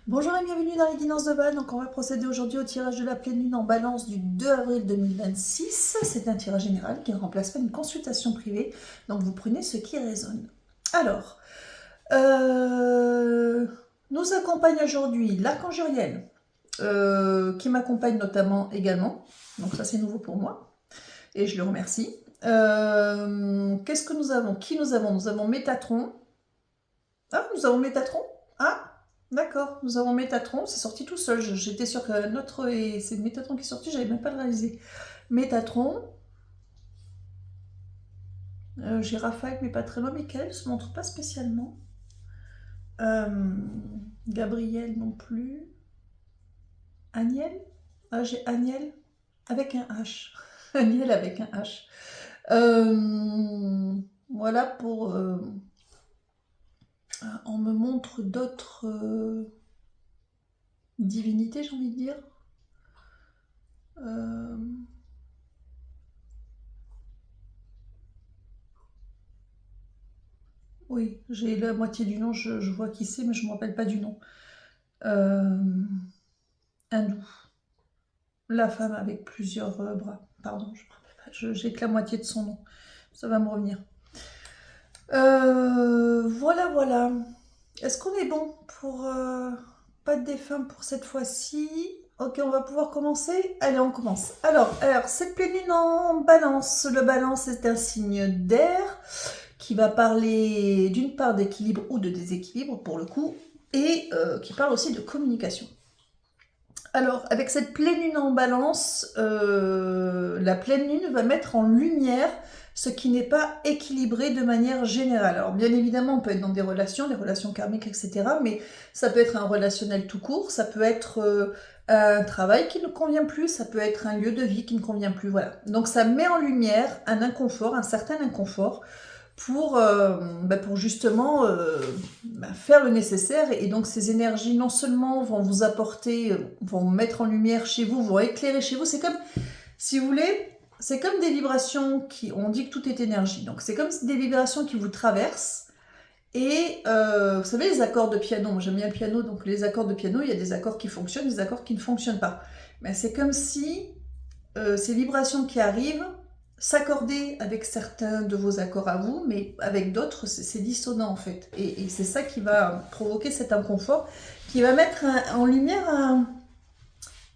Bonjour et bienvenue dans les guidances de Van. Donc on va procéder aujourd'hui au tirage de la pleine lune en balance du 2 avril 2026. C'est un tirage général qui ne remplace pas une consultation privée. Donc vous prenez ce qui résonne. Alors, nous accompagne aujourd'hui l'archange Uriel, qui m'accompagne notamment également. Donc ça c'est nouveau pour moi. Et je le remercie. Qu'est-ce que nous avons? Qui nous avons? Nous avons Métatron. Ah, nous avons Métatron. Ah, d'accord, nous avons Métatron, c'est sorti tout seul. J'étais sûre que notre. Et c'est Métatron qui est sorti, j'avais même pas le réalisé. Métatron. J'ai Raphaël, mais pas très loin. Michael se montre pas spécialement. Gabriel non plus. Agnel. Ah, j'ai Agnel avec un H. Agnel avec un H. Voilà pour. On me montre d'autres divinités, j'ai envie de dire. Oui, j'ai la moitié du nom, je vois qui c'est, mais je ne me rappelle pas du nom. Hindou. La femme avec plusieurs bras. Pardon, je ne me rappelle pas. J'ai que la moitié de son nom. Ça va me revenir. Voilà, voilà. Est-ce qu'on est bon pour pas de défunt pour cette fois-ci? Ok, on va pouvoir commencer. Allez, on commence. Alors, cette pleine lune en balance. Le balance est un signe d'air qui va parler d'une part d'équilibre ou de déséquilibre pour le coup, et qui parle aussi de communication. Alors, avec cette pleine lune en balance, la pleine lune va mettre en lumière ce qui n'est pas équilibré de manière générale. Alors, bien évidemment, on peut être dans des relations karmiques, etc., mais ça peut être un relationnel tout court, ça peut être un travail qui ne convient plus, ça peut être un lieu de vie qui ne convient plus, voilà. Donc, ça met en lumière un inconfort, un certain inconfort, pour justement faire le nécessaire. Et donc ces énergies non seulement vont vous apporter, vont mettre en lumière chez vous, vont éclairer chez vous. C'est comme, si vous voulez, c'est comme des vibrations qui, on dit que tout est énergie, donc c'est comme des vibrations qui vous traversent. Et vous savez, les accords de piano, moi j'aime bien le piano, donc les accords de piano, il y a des accords qui fonctionnent, des accords qui ne fonctionnent pas. Mais c'est comme si ces vibrations qui arrivent s'accorder avec certains de vos accords à vous, mais avec d'autres, c'est dissonant en fait. Et c'est ça qui va provoquer cet inconfort, qui va mettre en lumière,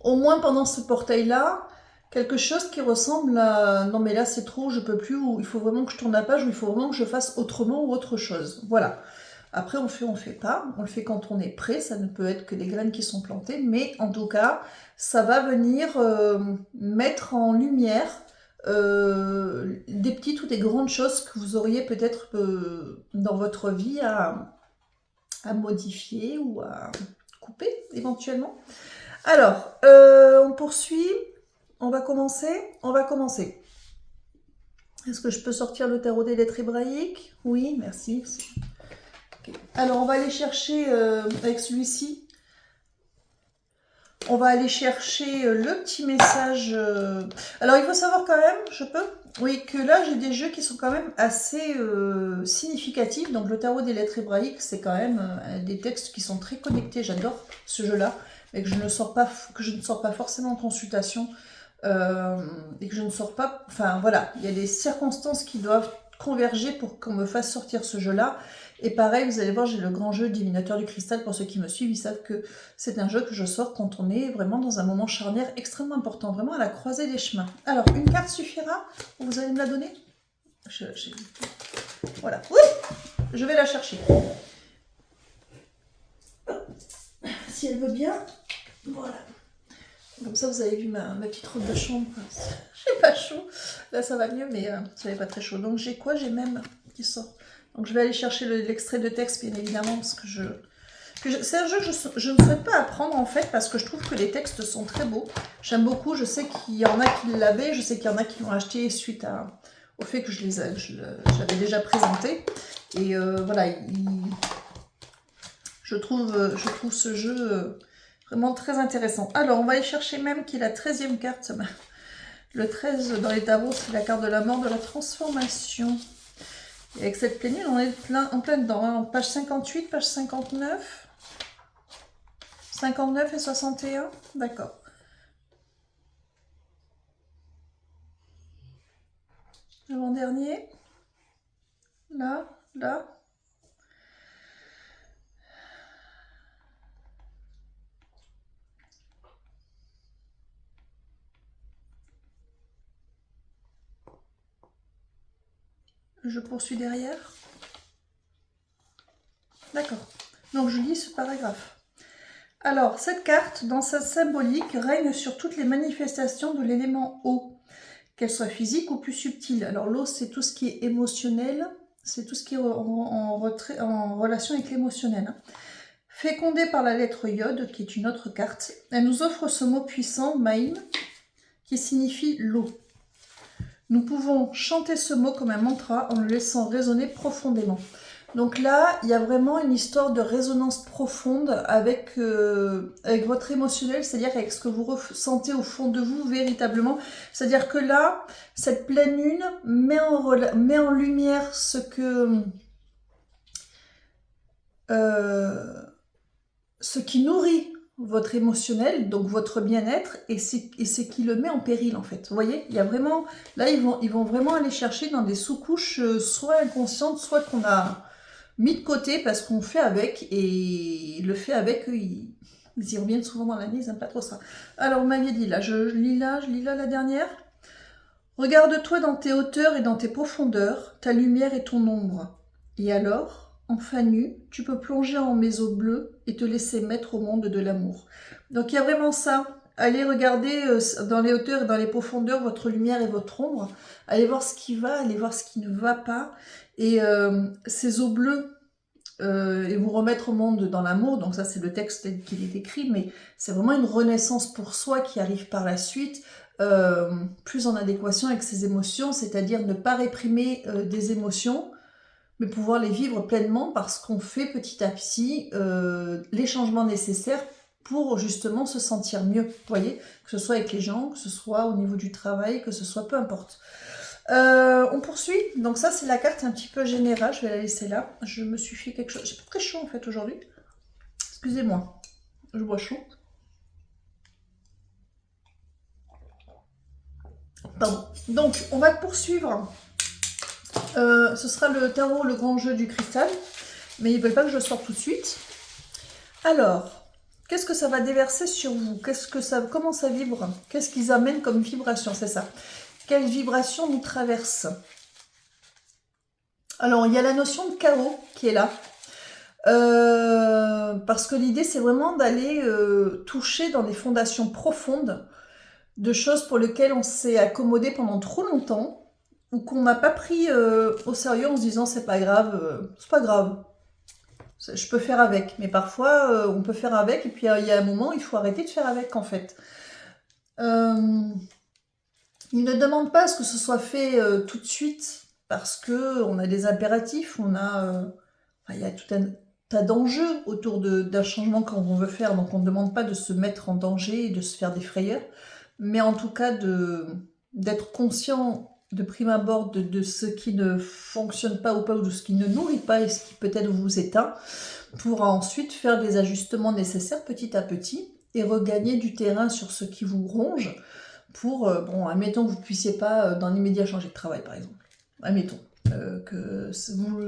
au moins pendant ce portail-là, quelque chose qui ressemble à non mais là c'est trop, je peux plus, ou il faut vraiment que je tourne la page, ou il faut vraiment que je fasse autrement ou autre chose. Voilà. Après on fait pas, on le fait quand on est prêt, ça ne peut être que des graines qui sont plantées, mais en tout cas, ça va venir mettre en lumière des petites ou des grandes choses que vous auriez peut-être dans votre vie à modifier ou à couper éventuellement. Alors, on poursuit, on va commencer. Est-ce que je peux sortir le tarot des lettres hébraïques? Oui, merci. Okay. Alors, on va aller chercher avec celui-ci. On va aller chercher le petit message. Alors, il faut savoir quand même, je peux? Oui, que là, j'ai des jeux qui sont quand même assez significatifs. Donc, le tarot des lettres hébraïques, c'est quand même des textes qui sont très connectés. J'adore ce jeu-là, mais que je ne sors pas forcément en consultation. Et que je ne sors pas... Enfin, voilà, il y a des circonstances qui doivent converger pour qu'on me fasse sortir ce jeu-là. Et pareil, vous allez voir, j'ai le grand jeu Divinateur du Cristal. Pour ceux qui me suivent, ils savent que c'est un jeu que je sors quand on est vraiment dans un moment charnière extrêmement important, vraiment à la croisée des chemins. Alors, une carte suffira? Vous allez me la donner? Voilà. Oui, je vais la chercher. Si elle veut bien, voilà. Comme ça, vous avez vu ma petite robe de chambre. J'ai pas chaud. Là, ça va mieux, mais ça n'est pas très chaud. Donc, j'ai quoi? J'ai même qui sort. Donc, je vais aller chercher l'extrait de texte, bien évidemment, parce que c'est un jeu que je ne souhaite pas apprendre, en fait, parce que je trouve que les textes sont très beaux. J'aime beaucoup. Je sais qu'il y en a qui l'avaient. Je sais qu'il y en a qui l'ont acheté suite au fait que je l'avais déjà présenté. Et voilà, je trouve ce jeu... vraiment très intéressant. Alors, on va aller chercher même qui est la 13e carte. Le 13 dans les tarots, c'est la carte de la mort, de la transformation. Et avec cette pleine lune, on est en plein dedans. Hein. Page 58, page 59. 59 et 61, d'accord. Avant-dernier. Là, là. Je poursuis derrière. D'accord. Donc je lis ce paragraphe. Alors, cette carte, dans sa symbolique, règne sur toutes les manifestations de l'élément eau, qu'elles soient physiques ou plus subtiles. Alors l'eau, c'est tout ce qui est émotionnel, c'est tout ce qui est en relation avec l'émotionnel. Hein. Fécondée par la lettre Yod, qui est une autre carte, elle nous offre ce mot puissant, Maïm, qui signifie l'eau. Nous pouvons chanter ce mot comme un mantra en le laissant résonner profondément. Donc là, il y a vraiment une histoire de résonance profonde avec votre émotionnel, c'est-à-dire avec ce que vous ressentez au fond de vous véritablement. C'est-à-dire que là, cette pleine lune met en lumière ce qui nourrit votre émotionnel, donc votre bien-être, et ce qui le met en péril en fait. Vous voyez, il y a vraiment, là ils vont vraiment aller chercher dans des sous-couches, soit inconscientes, soit qu'on a mis de côté parce qu'on fait avec, et le fait avec, ils y reviennent souvent dans l'année, ils n'aiment pas trop ça. Alors, vous m'aviez dit là, je lis là la dernière. Regarde-toi dans tes hauteurs et dans tes profondeurs, ta lumière et ton ombre. Et alors, enfin nu, tu peux plonger en mes eaux bleues et te laisser mettre au monde de l'amour. Donc il y a vraiment ça. Allez regarder dans les hauteurs et dans les profondeurs votre lumière et votre ombre. Allez voir ce qui va, allez voir ce qui ne va pas. Et ces eaux bleues, et vous remettre au monde dans l'amour, donc ça c'est le texte tel qu'il est écrit, mais c'est vraiment une renaissance pour soi qui arrive par la suite, plus en adéquation avec ses émotions, c'est-à-dire ne pas réprimer des émotions, mais pouvoir les vivre pleinement parce qu'on fait petit à petit les changements nécessaires pour justement se sentir mieux, vous voyez, que ce soit avec les gens, que ce soit au niveau du travail, que ce soit peu importe. On poursuit, donc ça c'est la carte un petit peu générale, je vais la laisser là. Je me suis fait quelque chose, j'ai pas très chaud en fait aujourd'hui. Excusez-moi, je bois chaud. Pardon. Donc on va poursuivre. Ce sera le tarot, le grand jeu du cristal, mais ils veulent pas que je le sorte tout de suite. Alors, qu'est-ce que ça va déverser sur vous? Comment ça vibre? Qu'est-ce qu'ils amènent comme vibration? C'est ça. Quelle vibration nous traverse? Alors, il y a la notion de chaos qui est là. Parce que l'idée, c'est vraiment d'aller toucher dans des fondations profondes de choses pour lesquelles on s'est accommodé pendant trop longtemps ou qu'on n'a pas pris au sérieux en se disant c'est pas grave, je peux faire avec. Mais parfois, on peut faire avec et puis il y a un moment, il faut arrêter de faire avec en fait. Il ne demande pas à ce que ce soit fait tout de suite parce que on a des impératifs, il y a tout un tas d'enjeux autour d'un changement qu'on veut faire, donc on ne demande pas de se mettre en danger et de se faire des frayeurs, mais en tout cas d'être conscient de prime abord de ce qui ne fonctionne pas ou pas, ou de ce qui ne nourrit pas et ce qui peut-être vous éteint, pour ensuite faire des ajustements nécessaires petit à petit et regagner du terrain sur ce qui vous ronge pour, admettons que vous ne puissiez pas dans l'immédiat changer de travail par exemple, admettons. Que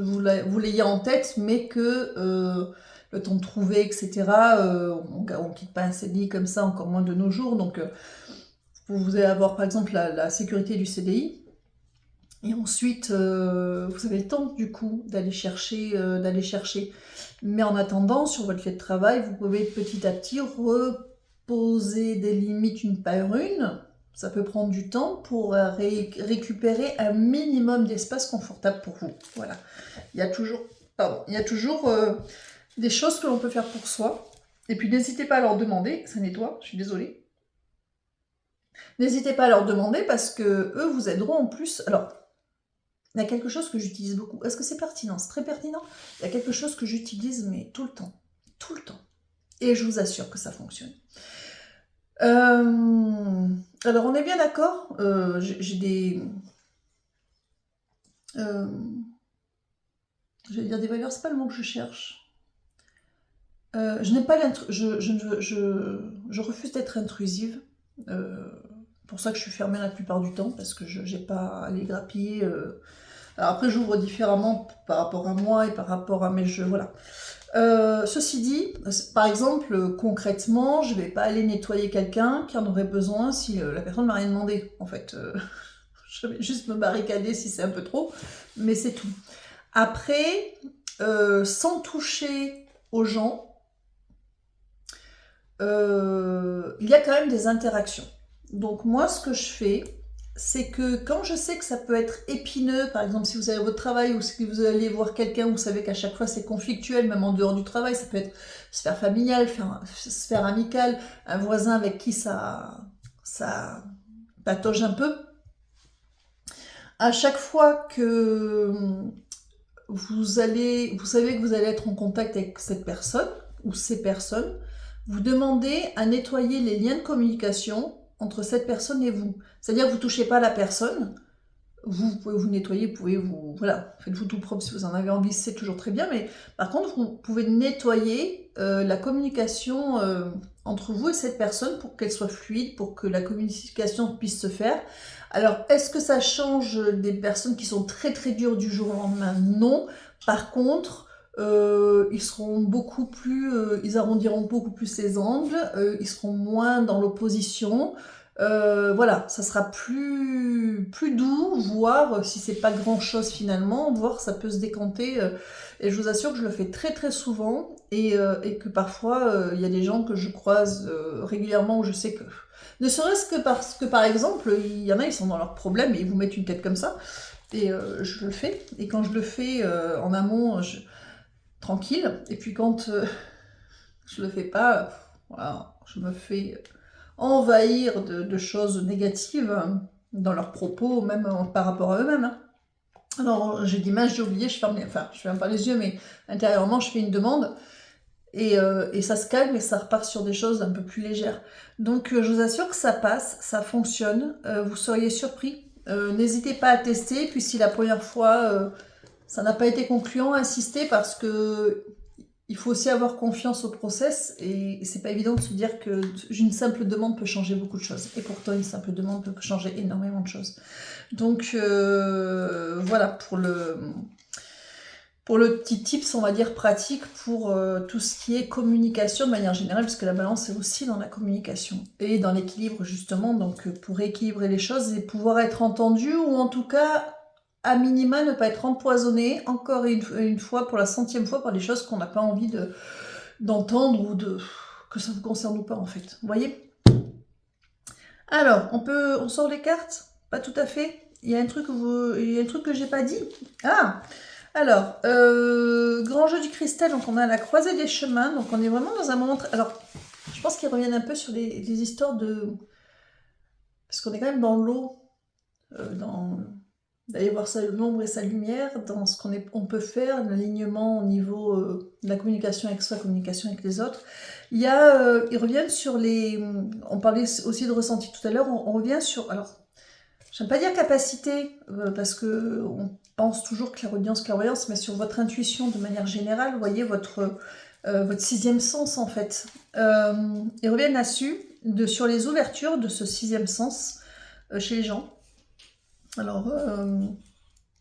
vous l'ayez en tête, mais que le temps de trouver, etc., on ne quitte pas un CDI comme ça, encore moins de nos jours. Donc, vous allez avoir par exemple la sécurité du CDI, et ensuite, vous avez le temps du coup d'aller chercher. Mais en attendant, sur votre lieu de travail, vous pouvez petit à petit reposer des limites une par une. Ça peut prendre du temps pour récupérer un minimum d'espace confortable pour vous. Voilà. Il y a toujours, des choses que l'on peut faire pour soi. Et puis n'hésitez pas à leur demander. Ça nettoie, je suis désolée. N'hésitez pas à leur demander parce que eux vous aideront en plus. Alors, il y a quelque chose que j'utilise beaucoup. Est-ce que c'est pertinent? C'est très pertinent. Il y a quelque chose que j'utilise, mais tout le temps. Tout le temps. Et je vous assure que ça fonctionne. Alors, on est bien d'accord. J'ai des... j'allais dire des valeurs, c'est pas le mot que je cherche. Je n'aime pas je refuse d'être intrusive. Pour ça que je suis fermée la plupart du temps, parce que je n'ai pas à aller grappiller. Alors après, j'ouvre différemment par rapport à moi et par rapport à mes jeux, voilà. Ceci dit, par exemple, concrètement, je vais pas aller nettoyer quelqu'un qui en aurait besoin si la personne m'a rien demandé. En fait, je vais juste me barricader si c'est un peu trop, mais c'est tout. Après, sans toucher aux gens, il y a quand même des interactions. Donc moi, ce que je fais, c'est que quand je sais que ça peut être épineux, par exemple si vous avez votre travail ou si vous allez voir quelqu'un, vous savez qu'à chaque fois c'est conflictuel, même en dehors du travail, ça peut être sphère familiale, sphère amicale, un voisin avec qui ça patauge un peu. À chaque fois que vous savez que vous allez être en contact avec cette personne ou ces personnes, vous demandez à nettoyer les liens de communication entre cette personne et vous. C'est-à-dire que vous ne touchez pas la personne, vous pouvez vous nettoyer, vous pouvez vous... Voilà, faites-vous tout propre si vous en avez envie, c'est toujours très bien, mais par contre, vous pouvez nettoyer la communication entre vous et cette personne pour qu'elle soit fluide, pour que la communication puisse se faire. Alors, est-ce que ça change des personnes qui sont très très dures du jour au lendemain? Non. Par contre, ils seront beaucoup plus... ils arrondiront beaucoup plus les angles, ils seront moins dans l'opposition. Voilà, ça sera plus doux, voire si c'est pas grand chose finalement, voire ça peut se décanter. Et je vous assure que je le fais très très souvent et que parfois il y a des gens que je croise régulièrement où je sais que. Ne serait-ce que parce que par exemple, il y en a, ils sont dans leurs problèmes et ils vous mettent une tête comme ça. Et je le fais. Et quand je le fais en amont, tranquille. Et puis quand je le fais pas, voilà, je me fais envahir de choses négatives dans leurs propos, même par rapport à eux-mêmes. Hein. Alors, j'ai dit, mince, j'ai oublié, je ferme pas les yeux, mais intérieurement, je fais une demande, et ça se calme, et ça repart sur des choses un peu plus légères. Donc, je vous assure que ça passe, ça fonctionne, vous seriez surpris. N'hésitez pas à tester, puis si la première fois, ça n'a pas été concluant, insistez, parce que il faut aussi avoir confiance au process et c'est pas évident de se dire que une simple demande peut changer beaucoup de choses. Et pourtant, une simple demande peut changer énormément de choses. Donc voilà pour le petit tips, on va dire pratique pour tout ce qui est communication de manière générale, parce que la balance est aussi dans la communication et dans l'équilibre justement. Donc pour équilibrer les choses et pouvoir être entendu ou en tout cas à minima ne pas être empoisonné encore une fois, pour la 100e fois, par des choses qu'on n'a pas envie d'entendre ou que ça vous concerne ou pas en fait. Vous voyez? Alors, on sort les cartes? Pas tout à fait. Il y a un truc que j'ai pas dit. Ah! Alors, grand jeu du cristal, donc on a la croisée des chemins, donc on est vraiment dans un moment... Alors, je pense qu'ils reviennent un peu sur les histoires de... Parce qu'on est quand même dans l'eau, d'aller voir l'ombre et sa lumière, dans ce on peut faire, l'alignement au niveau de la communication avec soi, communication avec les autres. Ils reviennent sur les... On parlait aussi de ressenti tout à l'heure, on revient sur... Alors, j'aime pas dire capacité, parce que on pense toujours clairvoyance, mais sur votre intuition de manière générale, vous voyez, votre 6e sens en fait. Ils reviennent là-dessus, sur les ouvertures de ce 6e sens chez les gens. Alors,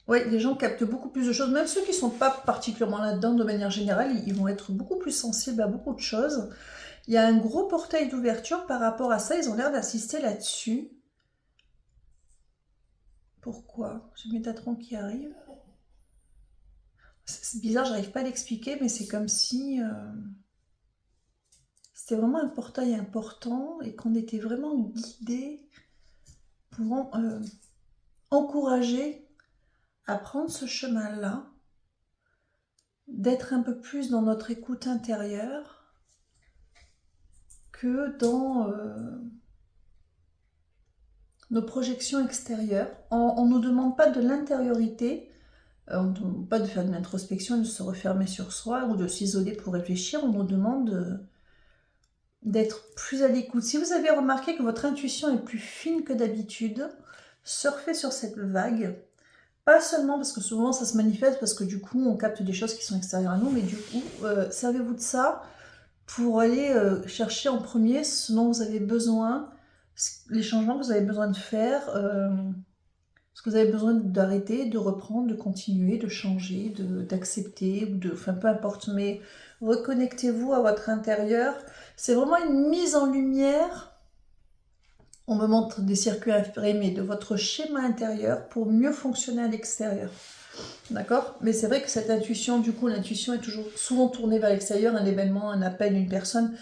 oui, les gens captent beaucoup plus de choses, même ceux qui ne sont pas particulièrement là-dedans de manière générale, ils vont être beaucoup plus sensibles à beaucoup de choses. Il y a un gros portail d'ouverture par rapport à ça, ils ont l'air d'assister là-dessus. Pourquoi? J'ai Métatron qui arrive. C'est bizarre, j'arrive pas à l'expliquer, mais c'est comme si c'était vraiment un portail important et qu'on était vraiment guidés pour encourager à prendre ce chemin-là, d'être un peu plus dans notre écoute intérieure que dans nos projections extérieures. On ne nous demande pas de l'intériorité, on ne demande pas de faire de l'introspection et de se refermer sur soi ou de s'isoler pour réfléchir, on nous demande d'être plus à l'écoute. Si vous avez remarqué que votre intuition est plus fine que d'habitude, surfez sur cette vague. Pas seulement parce que souvent ça se manifeste, parce que du coup on capte des choses qui sont extérieures à nous, mais du coup, servez-vous de ça pour aller chercher en premier ce dont vous avez besoin, les changements que vous avez besoin de faire, ce que vous avez besoin d'arrêter, de reprendre, de continuer, de changer, d'accepter, ou de, enfin peu importe, mais reconnectez-vous à votre intérieur. C'est vraiment une mise en lumière. On me montre des circuits imprimés de votre schéma intérieur pour mieux fonctionner à l'extérieur. D'accord? Mais c'est vrai que cette intuition, du coup, l'intuition est toujours souvent tournée vers l'extérieur, un événement, un appel, une personne.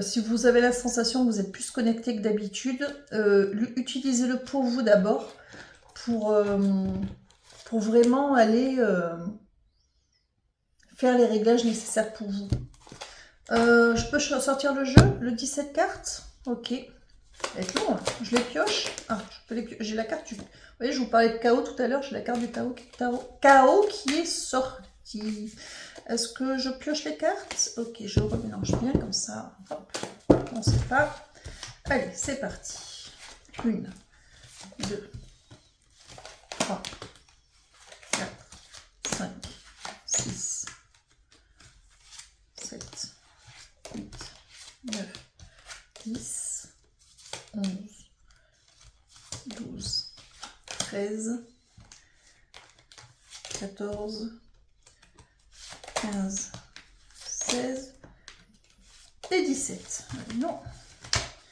Si vous avez la sensation que vous êtes plus connecté que d'habitude, utilisez-le pour vous d'abord, pour vraiment aller faire les réglages nécessaires pour vous. Je peux sortir le jeu, le 17 cartes? Ok. C'est long, je les pioche. Ah, j'ai la carte du... Vous voyez, je vous parlais de chaos tout à l'heure, j'ai la carte du chaos qui est sortie. Est-ce que je pioche les cartes? Ok, je remélange bien comme ça. Hop, on ne sait pas. Allez, c'est parti. 1, 2, 3, 4, 5, 6, 7, 8, 9, 10, 11, 12, 13, 14, 15, 16 et 17. Non.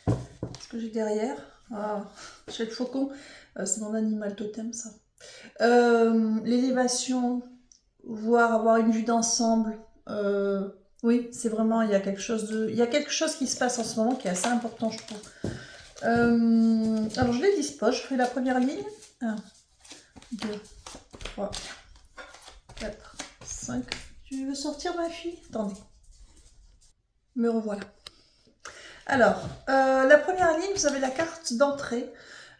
Qu'est-ce que j'ai derrière? Ah, j'ai le faucon. C'est mon animal totem, ça. L'élévation, voire avoir une vue d'ensemble. Oui, c'est vraiment, il y a quelque chose qui se passe en ce moment qui est assez important, je trouve. Alors, je les dispose. Je fais la première ligne. 1, 2, 3, 4, 5. Tu veux sortir, ma fille? Attendez. Me revoilà. Alors, la première ligne, vous avez la carte d'entrée.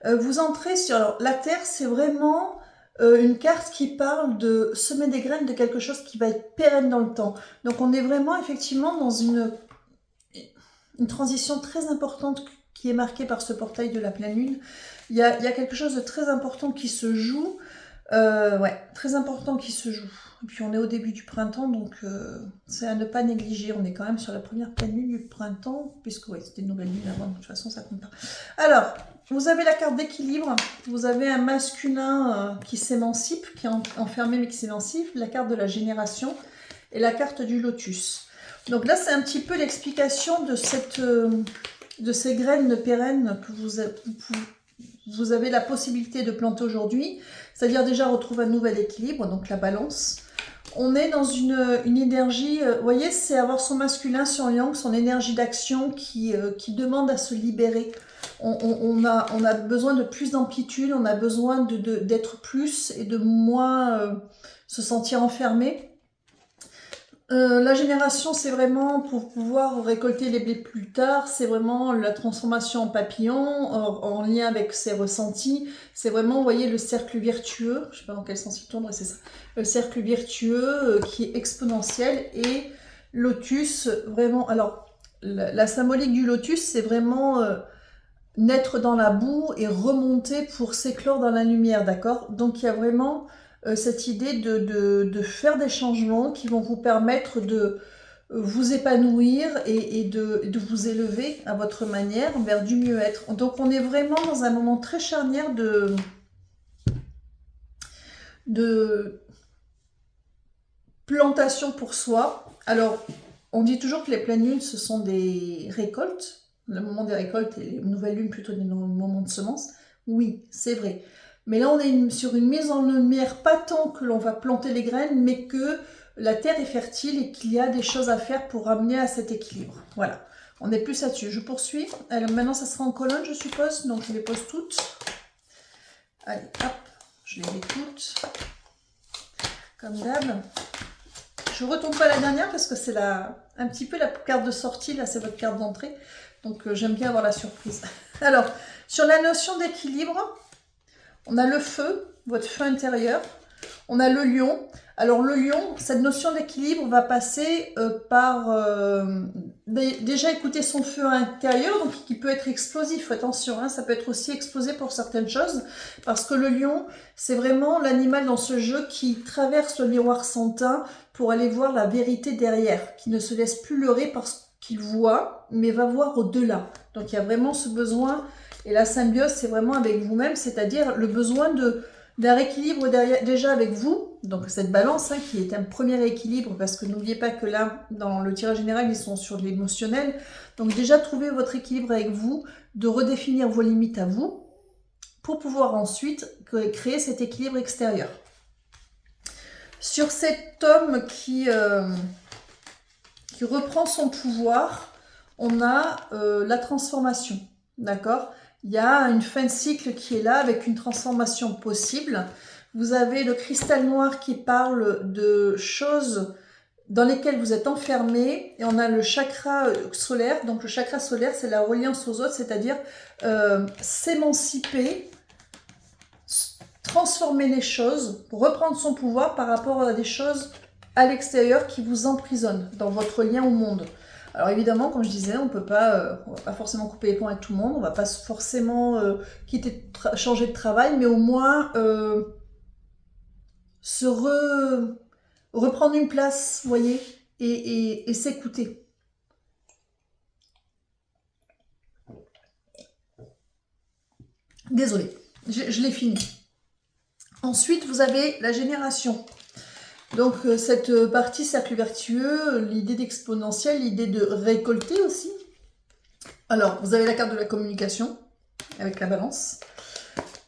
Vous entrez sur... Alors, la Terre, c'est vraiment une carte qui parle de semer des graines de quelque chose qui va être pérenne dans le temps. Donc, on est vraiment, effectivement, dans une transition très importante qui est marquée par ce portail de la pleine lune. Il y a quelque chose de très important qui se joue. Ouais, très important qui se joue. Et puis on est au début du printemps, donc c'est à ne pas négliger. On est quand même sur la première pleine lune du printemps, puisque ouais, c'était une nouvelle lune avant, de toute façon ça compte pas. Alors, vous avez la carte d'équilibre, vous avez un masculin qui s'émancipe, qui est enfermé mais qui s'émancipe, la carte de la génération et la carte du lotus. Donc là, c'est un petit peu l'explication de ces graines pérennes que vous avez la possibilité de planter aujourd'hui, c'est-à-dire déjà retrouver un nouvel équilibre, donc la balance. On est dans une énergie, vous voyez, c'est avoir son masculin, son yang, son énergie d'action qui demande à se libérer. On a besoin de plus d'amplitude, on a besoin d'être plus et de moins se sentir enfermé. La génération, c'est vraiment pour pouvoir récolter les blés plus tard, c'est vraiment la transformation en papillon, en lien avec ses ressentis. C'est vraiment, vous voyez, le cercle vertueux, je ne sais pas dans quel sens il tourne, c'est ça. Le cercle vertueux qui est exponentiel et lotus, vraiment, alors la symbolique du lotus, c'est vraiment naître dans la boue et remonter pour s'éclore dans la lumière, d'accord? Donc il y a vraiment cette idée de faire des changements qui vont vous permettre de vous épanouir et de vous élever à votre manière vers du mieux-être. Donc on est vraiment dans un moment très charnière de plantation pour soi. Alors, on dit toujours que les pleines lunes, ce sont des récoltes. Le moment des récoltes et les nouvelles lunes, plutôt des moments de semences. Oui, c'est vrai. Mais là, on est sur une mise en lumière, pas tant que l'on va planter les graines, mais que la terre est fertile et qu'il y a des choses à faire pour amener à cet équilibre. Voilà, on est plus là-dessus. Je poursuis. Alors maintenant, ça sera en colonne, je suppose. Donc, je les pose toutes. Allez, hop, je les mets toutes. Comme d'hab. Je ne retourne pas la dernière parce que c'est un petit peu la carte de sortie. Là, c'est votre carte d'entrée. Donc, j'aime bien avoir la surprise. Alors, sur la notion d'équilibre, on a le feu, votre feu intérieur. On a le lion. Alors, le lion, cette notion d'équilibre va passer par déjà écouter son feu intérieur, donc qui peut être explosif. Attention, hein, ça peut être aussi explosé pour certaines choses. Parce que le lion, c'est vraiment l'animal dans ce jeu qui traverse le miroir sans teint pour aller voir la vérité derrière, qui ne se laisse plus leurrer qu'il voit, mais va voir au-delà. Donc il y a vraiment ce besoin, et la symbiose, c'est vraiment avec vous-même, c'est-à-dire le besoin d'un équilibre déjà avec vous, donc cette balance hein, qui est un premier équilibre, parce que n'oubliez pas que là, dans le tirage général, ils sont sur l'émotionnel, donc déjà trouver votre équilibre avec vous, de redéfinir vos limites à vous, pour pouvoir ensuite créer cet équilibre extérieur. Sur cet homme qui reprend son pouvoir, on a la transformation, d'accord? Il y a une fin de cycle qui est là avec une transformation possible. Vous avez le cristal noir qui parle de choses dans lesquelles vous êtes enfermé, et on a le chakra solaire. Donc le chakra solaire, c'est la reliance aux autres, c'est-à-dire s'émanciper, transformer les choses, reprendre son pouvoir par rapport à des choses à l'extérieur qui vous emprisonnent dans votre lien au monde. Alors évidemment, comme je disais, on va pas forcément couper les ponts avec tout le monde, on va pas forcément changer de travail, mais au moins reprendre une place, vous voyez, et s'écouter. Désolée, je l'ai fini. Ensuite, vous avez la génération. Donc, cette partie cercle vertueux, l'idée d'exponentiel, l'idée de récolter aussi. Alors, vous avez la carte de la communication, avec la balance,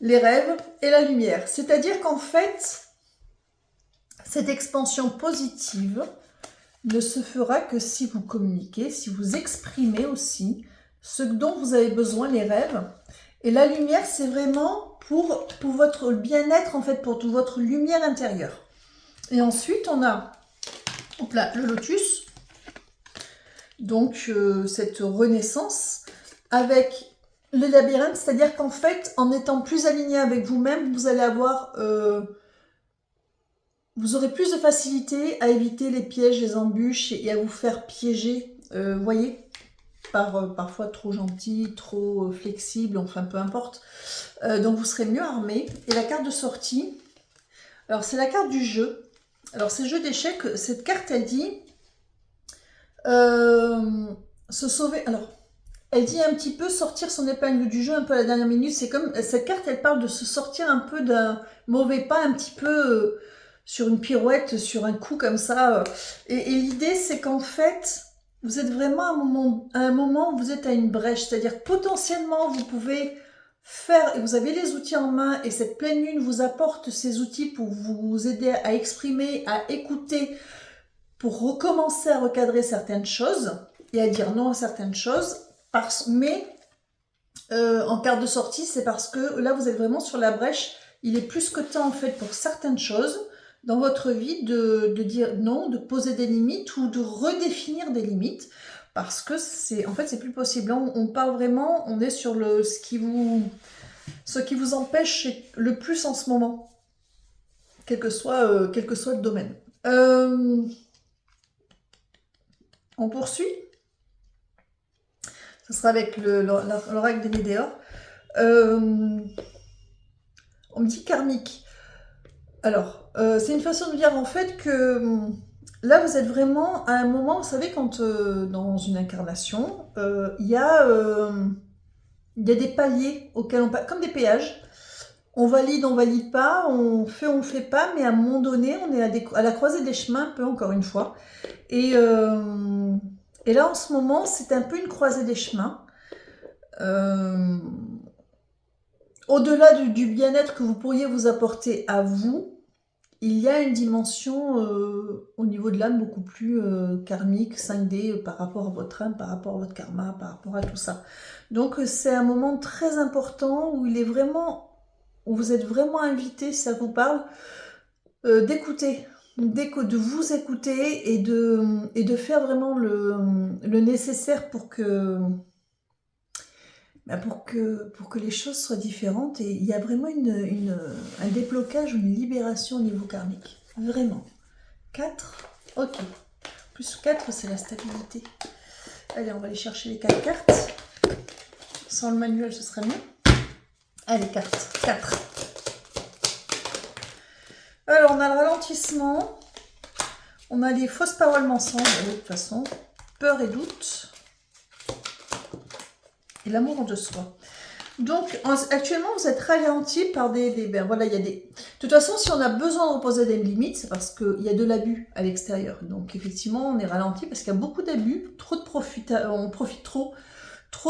les rêves et la lumière. C'est-à-dire qu'en fait, cette expansion positive ne se fera que si vous communiquez, si vous exprimez aussi ce dont vous avez besoin, les rêves. Et la lumière, c'est vraiment pour votre bien-être, en fait, pour toute votre lumière intérieure. Et ensuite, on a là, le lotus, donc cette renaissance avec le labyrinthe, c'est-à-dire qu'en fait, en étant plus aligné avec vous-même, vous allez avoir, vous aurez plus de facilité à éviter les pièges, les embûches et à vous faire piéger, vous voyez, par parfois trop gentil, trop flexible, enfin peu importe. Donc vous serez mieux armé. Et la carte de sortie, alors c'est la carte du jeu. Alors, ces jeux d'échecs, cette carte, elle dit se sauver. Alors, elle dit un petit peu sortir son épingle du jeu un peu à la dernière minute. C'est comme cette carte, elle parle de se sortir un peu d'un mauvais pas, un petit peu sur une pirouette, sur un coup comme ça. Et l'idée, c'est qu'en fait, vous êtes vraiment à un moment où vous êtes à une brèche. C'est-à-dire potentiellement, vous pouvez faire, et vous avez les outils en main, et cette pleine lune vous apporte ces outils pour vous aider à exprimer, à écouter, pour recommencer à recadrer certaines choses et à dire non à certaines choses. Mais en carte de sortie, c'est parce que là vous êtes vraiment sur la brèche. Il est plus que temps en fait pour certaines choses dans votre vie de dire non, de poser des limites ou de redéfinir des limites. Parce que c'est plus possible. On parle vraiment, on est sur ce qui vous empêche le plus en ce moment, quel que soit le domaine. On poursuit. Ce sera avec l'oracle des Médéors. On me dit karmique. Alors, c'est une façon de dire en fait que là, vous êtes vraiment à un moment, vous savez, quand dans une incarnation, il y a des paliers auxquels on passe, comme des péages. On valide pas, on fait pas, mais à un moment donné, on est à la croisée des chemins, un peu encore une fois. Et là, en ce moment, c'est un peu une croisée des chemins. Au-delà du bien-être que vous pourriez vous apporter à vous, il y a une dimension au niveau de l'âme beaucoup plus karmique, 5D, par rapport à votre âme, par rapport à votre karma, par rapport à tout ça. Donc c'est un moment très important où où vous êtes vraiment invité, si ça vous parle, d'écouter, de vous écouter et de faire vraiment le nécessaire pour que les choses soient différentes. Et il y a vraiment un déblocage, une libération au niveau karmique. Vraiment. 4, ok. Plus 4, c'est la stabilité. Allez, on va aller chercher les 4 cartes. Sans le manuel, ce serait mieux. Allez, cartes. 4. Alors, on a le ralentissement. On a les fausses paroles mensonges, de toute façon. peur et doute, et l'amour de soi. Donc, actuellement, vous êtes ralenti par ben voilà, il y a des... De toute façon, si on a besoin de reposer des limites, c'est parce qu'il y a de l'abus à l'extérieur. Donc, effectivement, on est ralenti parce qu'il y a beaucoup d'abus, trop de profit, on profite trop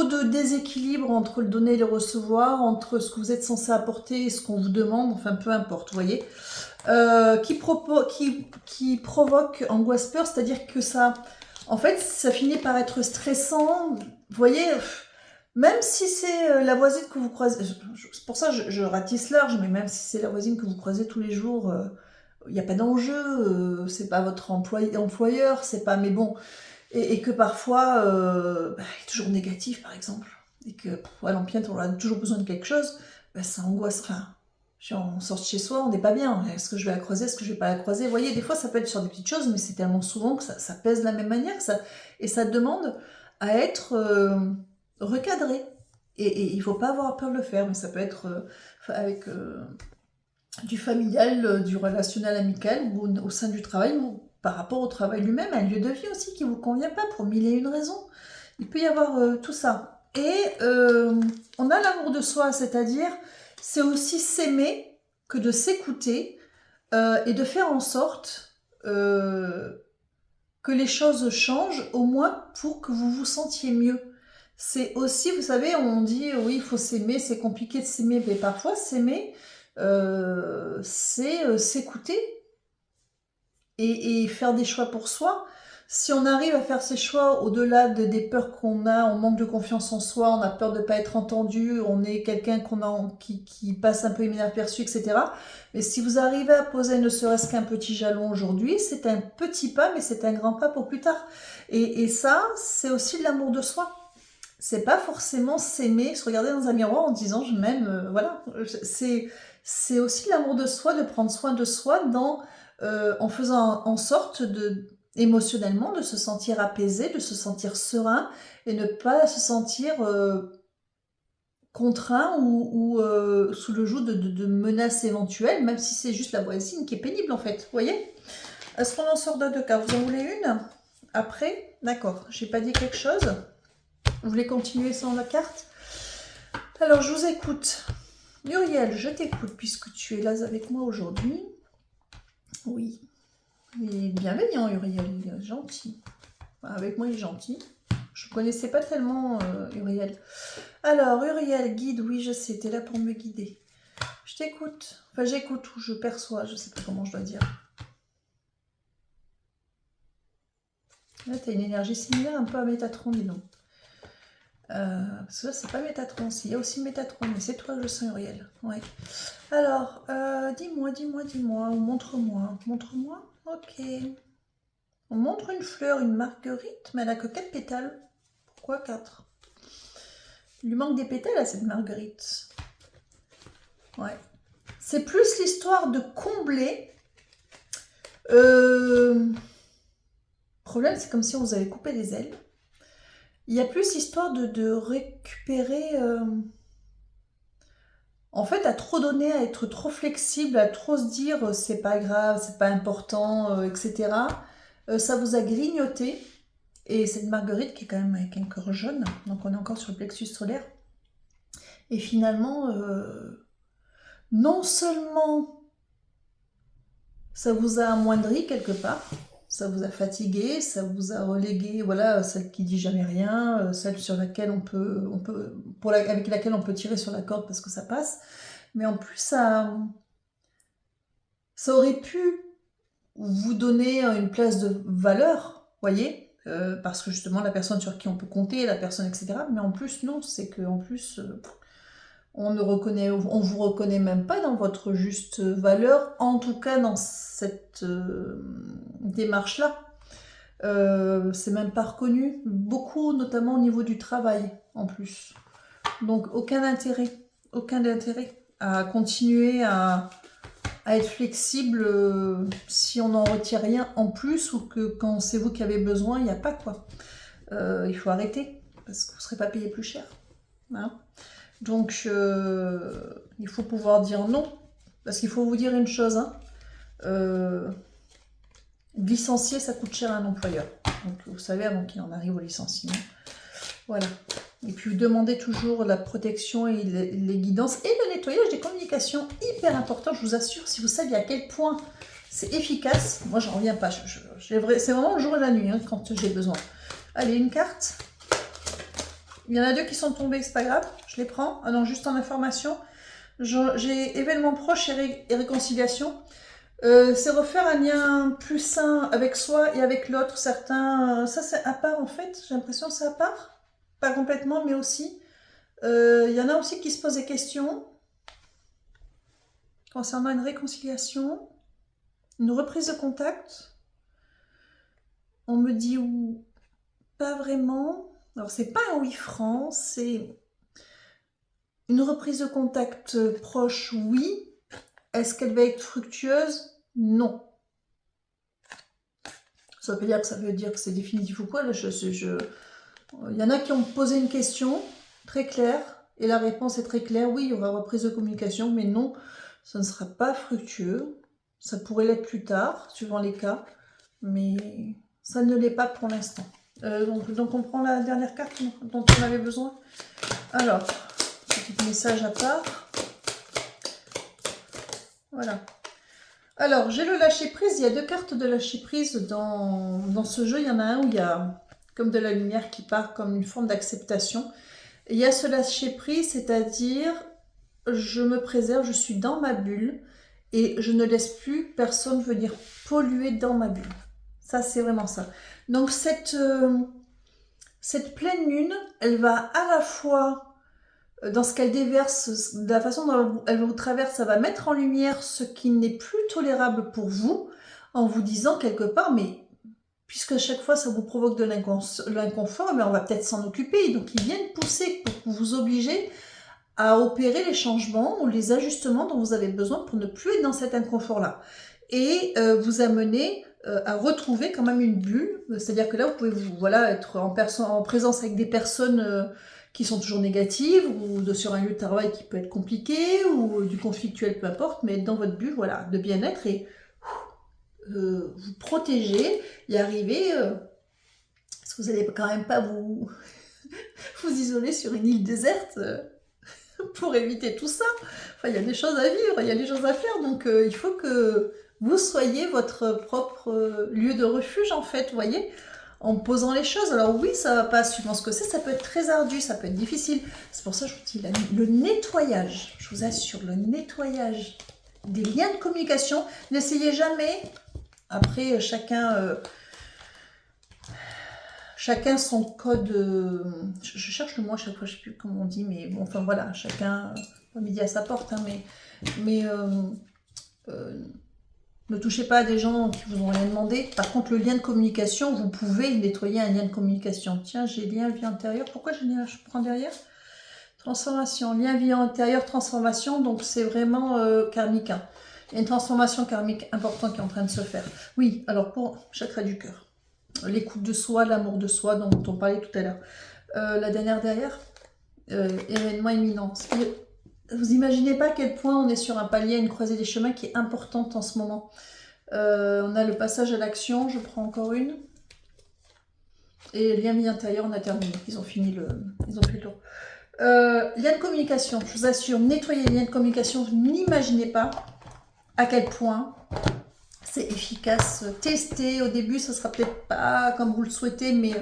de déséquilibre entre le donner et le recevoir, entre ce que vous êtes censé apporter et ce qu'on vous demande, enfin, peu importe, vous voyez. Qui provoque angoisse, peur, c'est-à-dire que ça... En fait, ça finit par être stressant, vous voyez... Même si c'est la voisine que vous croisez, c'est pour ça que je ratisse large, mais même si c'est la voisine que vous croisez tous les jours, il n'y a pas d'enjeu, c'est pas votre employeur, c'est pas, mais bon, et que parfois, il est toujours négatif par exemple, et que à l'empiète on a toujours besoin de quelque chose, ça angoisse, enfin, on sort de chez soi, on n'est pas bien, est-ce que je vais la croiser, est-ce que je vais pas la croiser, vous voyez, des fois ça peut être sur des petites choses, mais c'est tellement souvent que ça pèse de la même manière, et ça demande à être... recadrer. Et il ne faut pas avoir peur de le faire, mais ça peut être avec du familial, du relationnel amical, ou au sein du travail, ou par rapport au travail lui-même, un lieu de vie aussi qui ne vous convient pas, pour mille et une raisons. Il peut y avoir tout ça. Et on a l'amour de soi, c'est-à-dire, c'est aussi s'aimer que de s'écouter et de faire en sorte que les choses changent, au moins pour que vous vous sentiez mieux. C'est aussi, vous savez, on dit oui, il faut s'aimer, c'est compliqué de s'aimer, mais parfois s'aimer, c'est s'écouter et faire des choix pour soi. Si on arrive à faire ces choix au-delà des peurs qu'on a, on manque de confiance en soi, on a peur de ne pas être entendu, on est quelqu'un qui passe un peu inaperçu, etc. Mais si vous arrivez à poser ne serait-ce qu'un petit jalon aujourd'hui, c'est un petit pas, mais c'est un grand pas pour plus tard. Et ça, c'est aussi de l'amour de soi. C'est pas forcément s'aimer, se regarder dans un miroir en disant je m'aime, voilà. C'est aussi l'amour de soi, de prendre soin de soi en faisant en sorte émotionnellement de se sentir apaisé, de se sentir serein et ne pas se sentir contraint ou sous le joug de menaces éventuelles, même si c'est juste la voisine qui est pénible en fait, vous voyez. Est-ce qu'on en sort de deux cartes? Vous en voulez une? Après? D'accord, j'ai pas dit quelque chose? Vous voulez continuer sans la carte? Alors, je vous écoute. Muriel, je t'écoute puisque tu es là avec moi aujourd'hui. Oui. Il est bienveillant, Uriel. Il est gentil. Avec moi, il est gentil. Je ne connaissais pas tellement Uriel. Alors, Uriel, guide, oui, je sais, tu es là pour me guider. Je t'écoute. Enfin, j'écoute ou je perçois, je ne sais pas comment je dois dire. Là, tu as une énergie similaire un peu à Métatron, dis donc. Parce que là, c'est pas Métatron, il y a aussi Métatron, mais c'est toi que je sens, Uriel. Ouais. Alors, dis-moi, montre-moi. Montre-moi, ok. On montre une fleur, une marguerite, mais elle n'a que 4 pétales. Pourquoi 4? Il lui manque des pétales à cette marguerite. Ouais. C'est plus l'histoire de combler. Le problème, c'est comme si on vous avait coupé les ailes. Il y a plus histoire de récupérer... En fait, à trop donner, à être trop flexible, à trop se dire c'est pas grave, c'est pas important, etc. Ça vous a grignoté. Et cette marguerite qui est quand même avec un cœur jaune, donc on est encore sur le plexus solaire. Et finalement, non seulement ça vous a amoindri quelque part, ça vous a fatigué, ça vous a relégué, voilà, celle qui dit jamais rien, celle sur laquelle avec laquelle on peut tirer sur la corde parce que ça passe. Mais en plus, ça aurait pu vous donner une place de valeur, voyez, parce que justement la personne sur qui on peut compter, la personne, etc. Mais en plus, non, c'est qu'en plus, on vous reconnaît même pas dans votre juste valeur, en tout cas dans cette démarche-là. C'est même pas reconnu, beaucoup, notamment au niveau du travail, en plus. Donc, aucun intérêt à continuer à être flexible si on n'en retire rien en plus ou que quand c'est vous qui avez besoin, il n'y a pas quoi. Il faut arrêter parce que vous ne serez pas payé plus cher. Hein. Donc, il faut pouvoir dire non. Parce qu'il faut vous dire une chose. Hein. Licencier, ça coûte cher à un employeur. Donc, vous savez, avant qu'il en arrive au licenciement. Voilà. Et puis, vous demandez toujours la protection et les guidances et le nettoyage des communications. Hyper important, je vous assure, si vous saviez à quel point c'est efficace. Moi, j'en reviens pas. C'est vraiment le jour et la nuit hein, quand j'ai besoin. Allez, une carte. Il y en a 2 qui sont tombés, c'est pas grave. Je les prends. Ah non, juste en information. J'ai événements proches et réconciliation. C'est refaire un lien plus sain avec soi et avec l'autre. Certains, ça c'est à part en fait. J'ai l'impression que c'est à part. Pas complètement, mais aussi. Il y en a aussi qui se posent des questions concernant une réconciliation, une reprise de contact. On me dit pas vraiment. Alors c'est pas un oui franc, c'est une reprise de contact proche, oui. Est-ce qu'elle va être fructueuse? Non. Ça veut dire que c'est définitif ou quoi. Là, il y en a qui ont posé une question très claire et la réponse est très claire. Oui, il y aura reprise de communication, mais non, ça ne sera pas fructueux. Ça pourrait l'être plus tard, suivant les cas, mais ça ne l'est pas pour l'instant. Donc on prend la dernière carte dont on avait besoin. Alors, petit message à part. Voilà. Alors, j'ai le lâcher-prise. Il y a 2 cartes de lâcher-prise dans ce jeu. Il y en a un où il y a comme de la lumière qui part, comme une forme d'acceptation. Il y a ce lâcher-prise, c'est-à-dire je me préserve, je suis dans ma bulle et je ne laisse plus personne venir polluer dans ma bulle. Ça, c'est vraiment ça. Donc, cette pleine lune, elle va à la fois dans ce qu'elle déverse, de la façon dont elle vous traverse, ça va mettre en lumière ce qui n'est plus tolérable pour vous, en vous disant quelque part, mais puisque à chaque fois ça vous provoque de l'inconfort, mais on va peut-être s'en occuper. Donc ils viennent pousser pour vous obliger à opérer les changements ou les ajustements dont vous avez besoin pour ne plus être dans cet inconfort-là. Et vous amener à retrouver quand même une bulle, c'est-à-dire que là vous pouvez être en présence avec des personnes qui sont toujours négatives, ou sur un lieu de travail qui peut être compliqué, ou du conflictuel, peu importe, mais être dans votre bulle, voilà, de bien-être et vous protéger, y arriver, parce que vous n'allez quand même pas vous isoler sur une île déserte pour éviter tout ça. Enfin, il y a des choses à vivre, il y a des choses à faire, donc il faut que vous soyez votre propre lieu de refuge, en fait, vous voyez, en posant les choses. Alors oui, ça va pas suivant ce que c'est, ça peut être très ardu, ça peut être difficile. C'est pour ça que je vous dis le nettoyage, je vous assure, le nettoyage des liens de communication. N'essayez jamais, après chacun son code, je cherche le mot à chaque fois, je sais plus comment on dit, mais bon, enfin voilà, chacun, pas midi à sa porte, hein, mais ne touchez pas à des gens qui vous ont rien demandé. Par contre, le lien de communication, vous pouvez nettoyer un lien de communication. Tiens, j'ai lien vie intérieure. Pourquoi je prends derrière? Transformation, lien vie intérieure, transformation. Donc, c'est vraiment karmique. Hein. Il y a une transformation karmique importante qui est en train de se faire. Oui, alors pour chakra du cœur. L'écoute de soi, l'amour de soi dont on parlait tout à l'heure. La dernière derrière, événement imminent. Vous imaginez pas à quel point on est sur un palier, une croisée des chemins qui est importante en ce moment. On a le passage à l'action, je prends encore une. Et lien vie intérieur, on a terminé. Ils ont fait le tour. Lien de communication, je vous assure, nettoyer les liens de communication, vous n'imaginez pas à quel point c'est efficace. Tester au début, ça sera peut-être pas comme vous le souhaitez, mais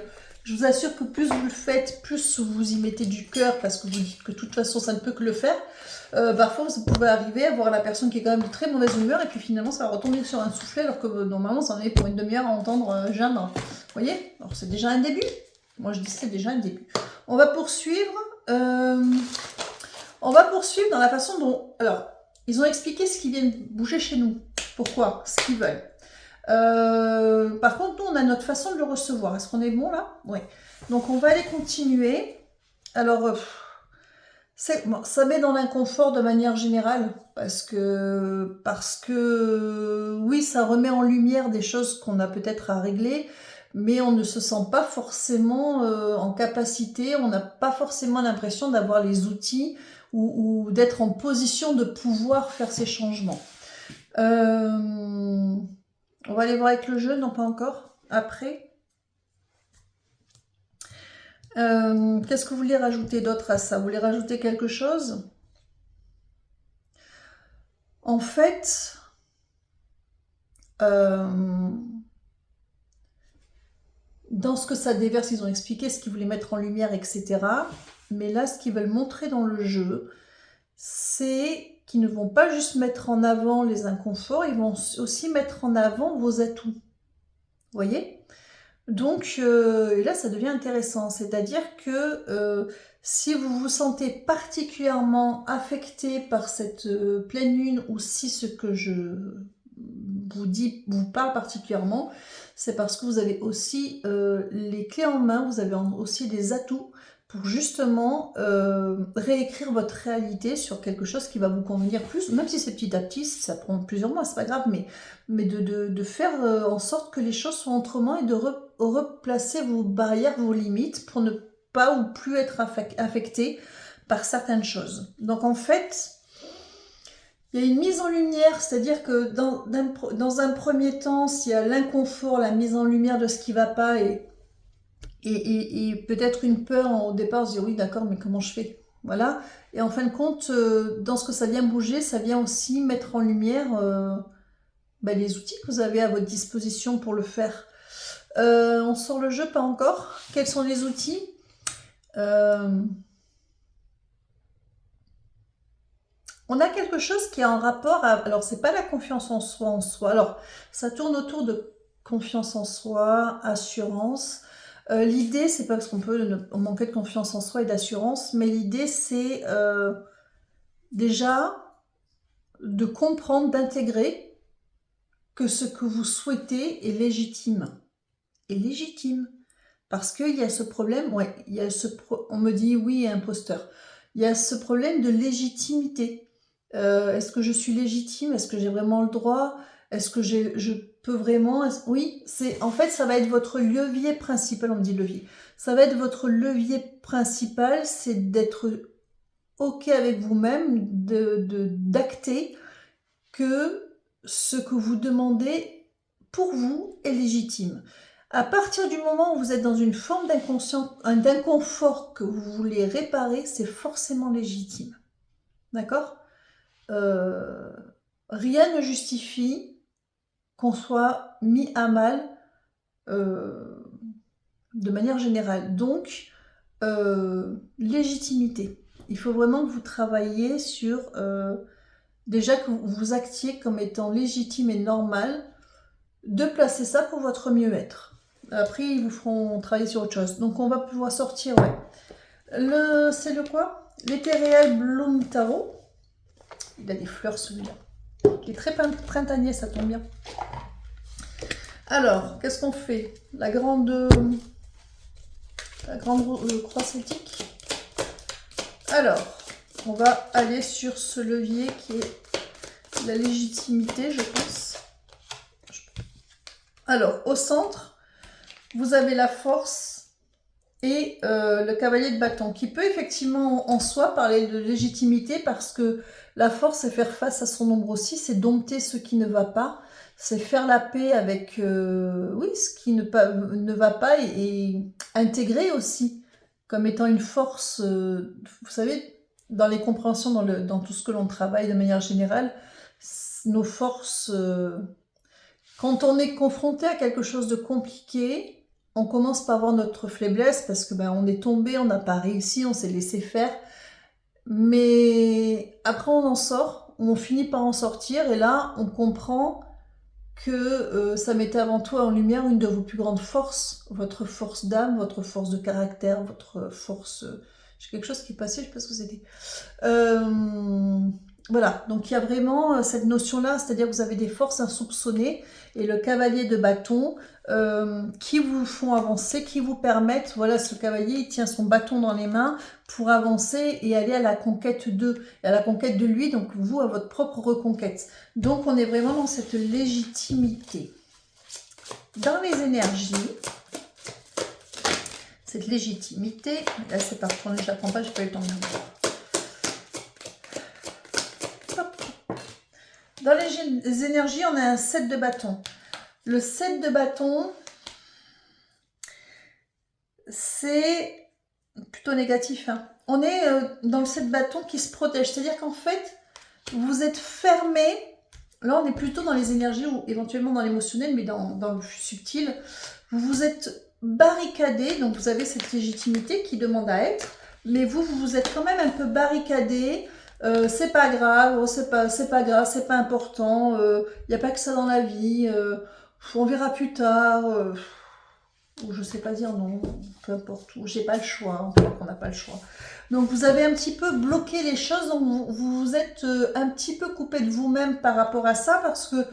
je vous assure que plus vous le faites, plus vous y mettez du cœur, parce que vous dites que de toute façon, ça ne peut que le faire. Parfois, vous pouvez arriver à voir la personne qui est quand même de très mauvaise humeur, et puis finalement, ça va retomber sur un soufflet, alors que normalement, ça en est pour une demi-heure à entendre geindre. Vous voyez? Alors, c'est déjà un début. Moi, je dis que c'est déjà un début. On va poursuivre. On va poursuivre dans la façon dont... Alors, ils ont expliqué ce qui vient de bouger chez nous. Pourquoi? Ce qu'ils veulent. Par contre, nous, on a notre façon de le recevoir. Est-ce qu'on est bon là? Oui. Donc, on va aller continuer. Alors, bon, ça met dans l'inconfort de manière générale parce que, oui, ça remet en lumière des choses qu'on a peut-être à régler, mais on ne se sent pas forcément en capacité, on n'a pas forcément l'impression d'avoir les outils ou d'être en position de pouvoir faire ces changements. On va aller voir avec le jeu, non pas encore, après. Qu'est-ce que vous voulez rajouter d'autre à ça? Vous voulez rajouter quelque chose? En fait, dans ce que ça déverse, ils ont expliqué ce qu'ils voulaient mettre en lumière, etc. Mais là, ce qu'ils veulent montrer dans le jeu, c'est qu'ils ne vont pas juste mettre en avant les inconforts, ils vont aussi mettre en avant vos atouts. Vous voyez? Donc, et là, ça devient intéressant. C'est-à-dire que si vous vous sentez particulièrement affecté par cette pleine lune, ou si ce que je vous dis vous parle particulièrement, c'est parce que vous avez aussi les clés en main, vous avez aussi des atouts pour justement réécrire votre réalité sur quelque chose qui va vous convenir plus, même si c'est petit à petit, ça prend plusieurs mois, c'est pas grave, mais de faire en sorte que les choses soient autrement et de replacer vos barrières, vos limites pour ne pas ou plus être affecté par certaines choses. Donc en fait, il y a une mise en lumière, c'est-à-dire que dans un premier temps, s'il y a l'inconfort, la mise en lumière de ce qui ne va pas et peut-être une peur au départ, se dire oui d'accord, mais comment je fais? Voilà. Et en fin de compte, dans ce que ça vient bouger, ça vient aussi mettre en lumière les outils que vous avez à votre disposition pour le faire. On sort le jeu, pas encore. Quels sont les outils? On a quelque chose qui est en rapport à... Alors, c'est pas la confiance en soi. Alors, ça tourne autour de confiance en soi, assurance. L'idée, c'est pas parce qu'on peut manquer de confiance en soi et d'assurance, mais l'idée, c'est déjà de comprendre, d'intégrer que ce que vous souhaitez est légitime. Est légitime. Parce qu'il y a ce problème, ouais, il y a on me dit oui, imposteur. Il y a ce problème de légitimité. Est-ce que je suis légitime? Est-ce que j'ai vraiment le droit? Est-ce que je peux vraiment? Oui, en fait, ça va être votre levier principal. On me dit levier. Ça va être votre levier principal, c'est d'être OK avec vous-même, d'acter que ce que vous demandez pour vous est légitime. À partir du moment où vous êtes dans une forme d'inconfort que vous voulez réparer, c'est forcément légitime. D'accord? Rien ne justifie qu'on soit mis à mal de manière générale. Donc, légitimité. Il faut vraiment que vous travailliez sur déjà que vous actiez comme étant légitime et normal, de placer ça pour votre mieux-être. Après, ils vous feront travailler sur autre chose. Donc, on va pouvoir sortir, ouais. C'est le quoi? L'Ethereal Bloom Tarot. Il a des fleurs, celui-là. Il est très printanier, ça tombe bien. Alors, qu'est-ce qu'on fait? La grande croix celtique. Alors, on va aller sur ce levier qui est la légitimité, je pense. Alors, au centre, vous avez la force et le cavalier de bâton, qui peut effectivement en soi parler de légitimité, parce que la force, c'est faire face à son ombre aussi, c'est dompter ce qui ne va pas, c'est faire la paix avec ce qui ne va pas et intégrer aussi comme étant une force, vous savez, dans les compréhensions, dans tout ce que l'on travaille de manière générale, nos forces... quand on est confronté à quelque chose de compliqué, on commence par voir notre faiblesse parce que on est tombé, on n'a pas réussi, on s'est laissé faire. Mais après on en sort, on finit par en sortir et là on comprend que ça mettait avant tout en lumière une de vos plus grandes forces, votre force d'âme, votre force de caractère, votre force... J'ai quelque chose qui est passé, je ne sais pas ce que c'était. Voilà, donc il y a vraiment cette notion-là, c'est-à-dire que vous avez des forces insoupçonnées et le cavalier de bâton qui vous font avancer, qui vous permettent, voilà, ce cavalier, il tient son bâton dans les mains pour avancer et aller à la conquête à la conquête de lui, donc vous, à votre propre reconquête. Donc on est vraiment dans cette légitimité. Dans les énergies, cette légitimité, là c'est pas retourné, je la prends pas, j'ai pas eu le temps de le voir. Dans les énergies, on a un 7 de bâton. Le 7 de bâton, c'est plutôt négatif. Hein. On est dans le 7 bâtons qui se protège. C'est-à-dire qu'en fait, vous êtes fermé. Là, on est plutôt dans les énergies ou éventuellement dans l'émotionnel, mais dans le subtil. Vous vous êtes barricadé, donc vous avez cette légitimité qui demande à être, mais vous vous êtes quand même un peu barricadé. C'est pas grave, oh, c'est pas grave, c'est pas important. Il n'y a pas que ça dans la vie. On verra plus tard. Ou je sais pas dire non, peu importe, ou j'ai pas le choix, on croit qu'on n'a pas le choix. Donc vous avez un petit peu bloqué les choses, donc vous vous êtes un petit peu coupé de vous-même par rapport à ça, parce que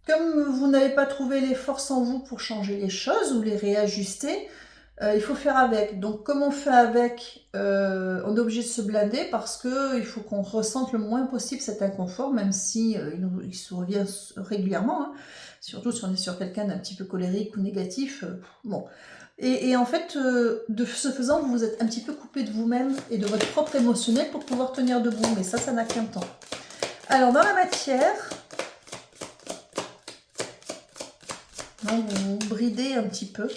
comme vous n'avez pas trouvé les forces en vous pour changer les choses ou les réajuster, il faut faire avec. Donc comme on fait avec, on est obligé de se blinder parce qu'il faut qu'on ressente le moins possible cet inconfort, même si il se revient régulièrement, hein. Surtout si on est sur quelqu'un d'un petit peu colérique ou négatif. Bon. Et en fait, de ce faisant, vous vous êtes un petit peu coupé de vous-même et de votre propre émotionnel pour pouvoir tenir debout. Mais ça n'a qu'un temps. Alors, dans la matière, vous bridez un petit peu. Ça,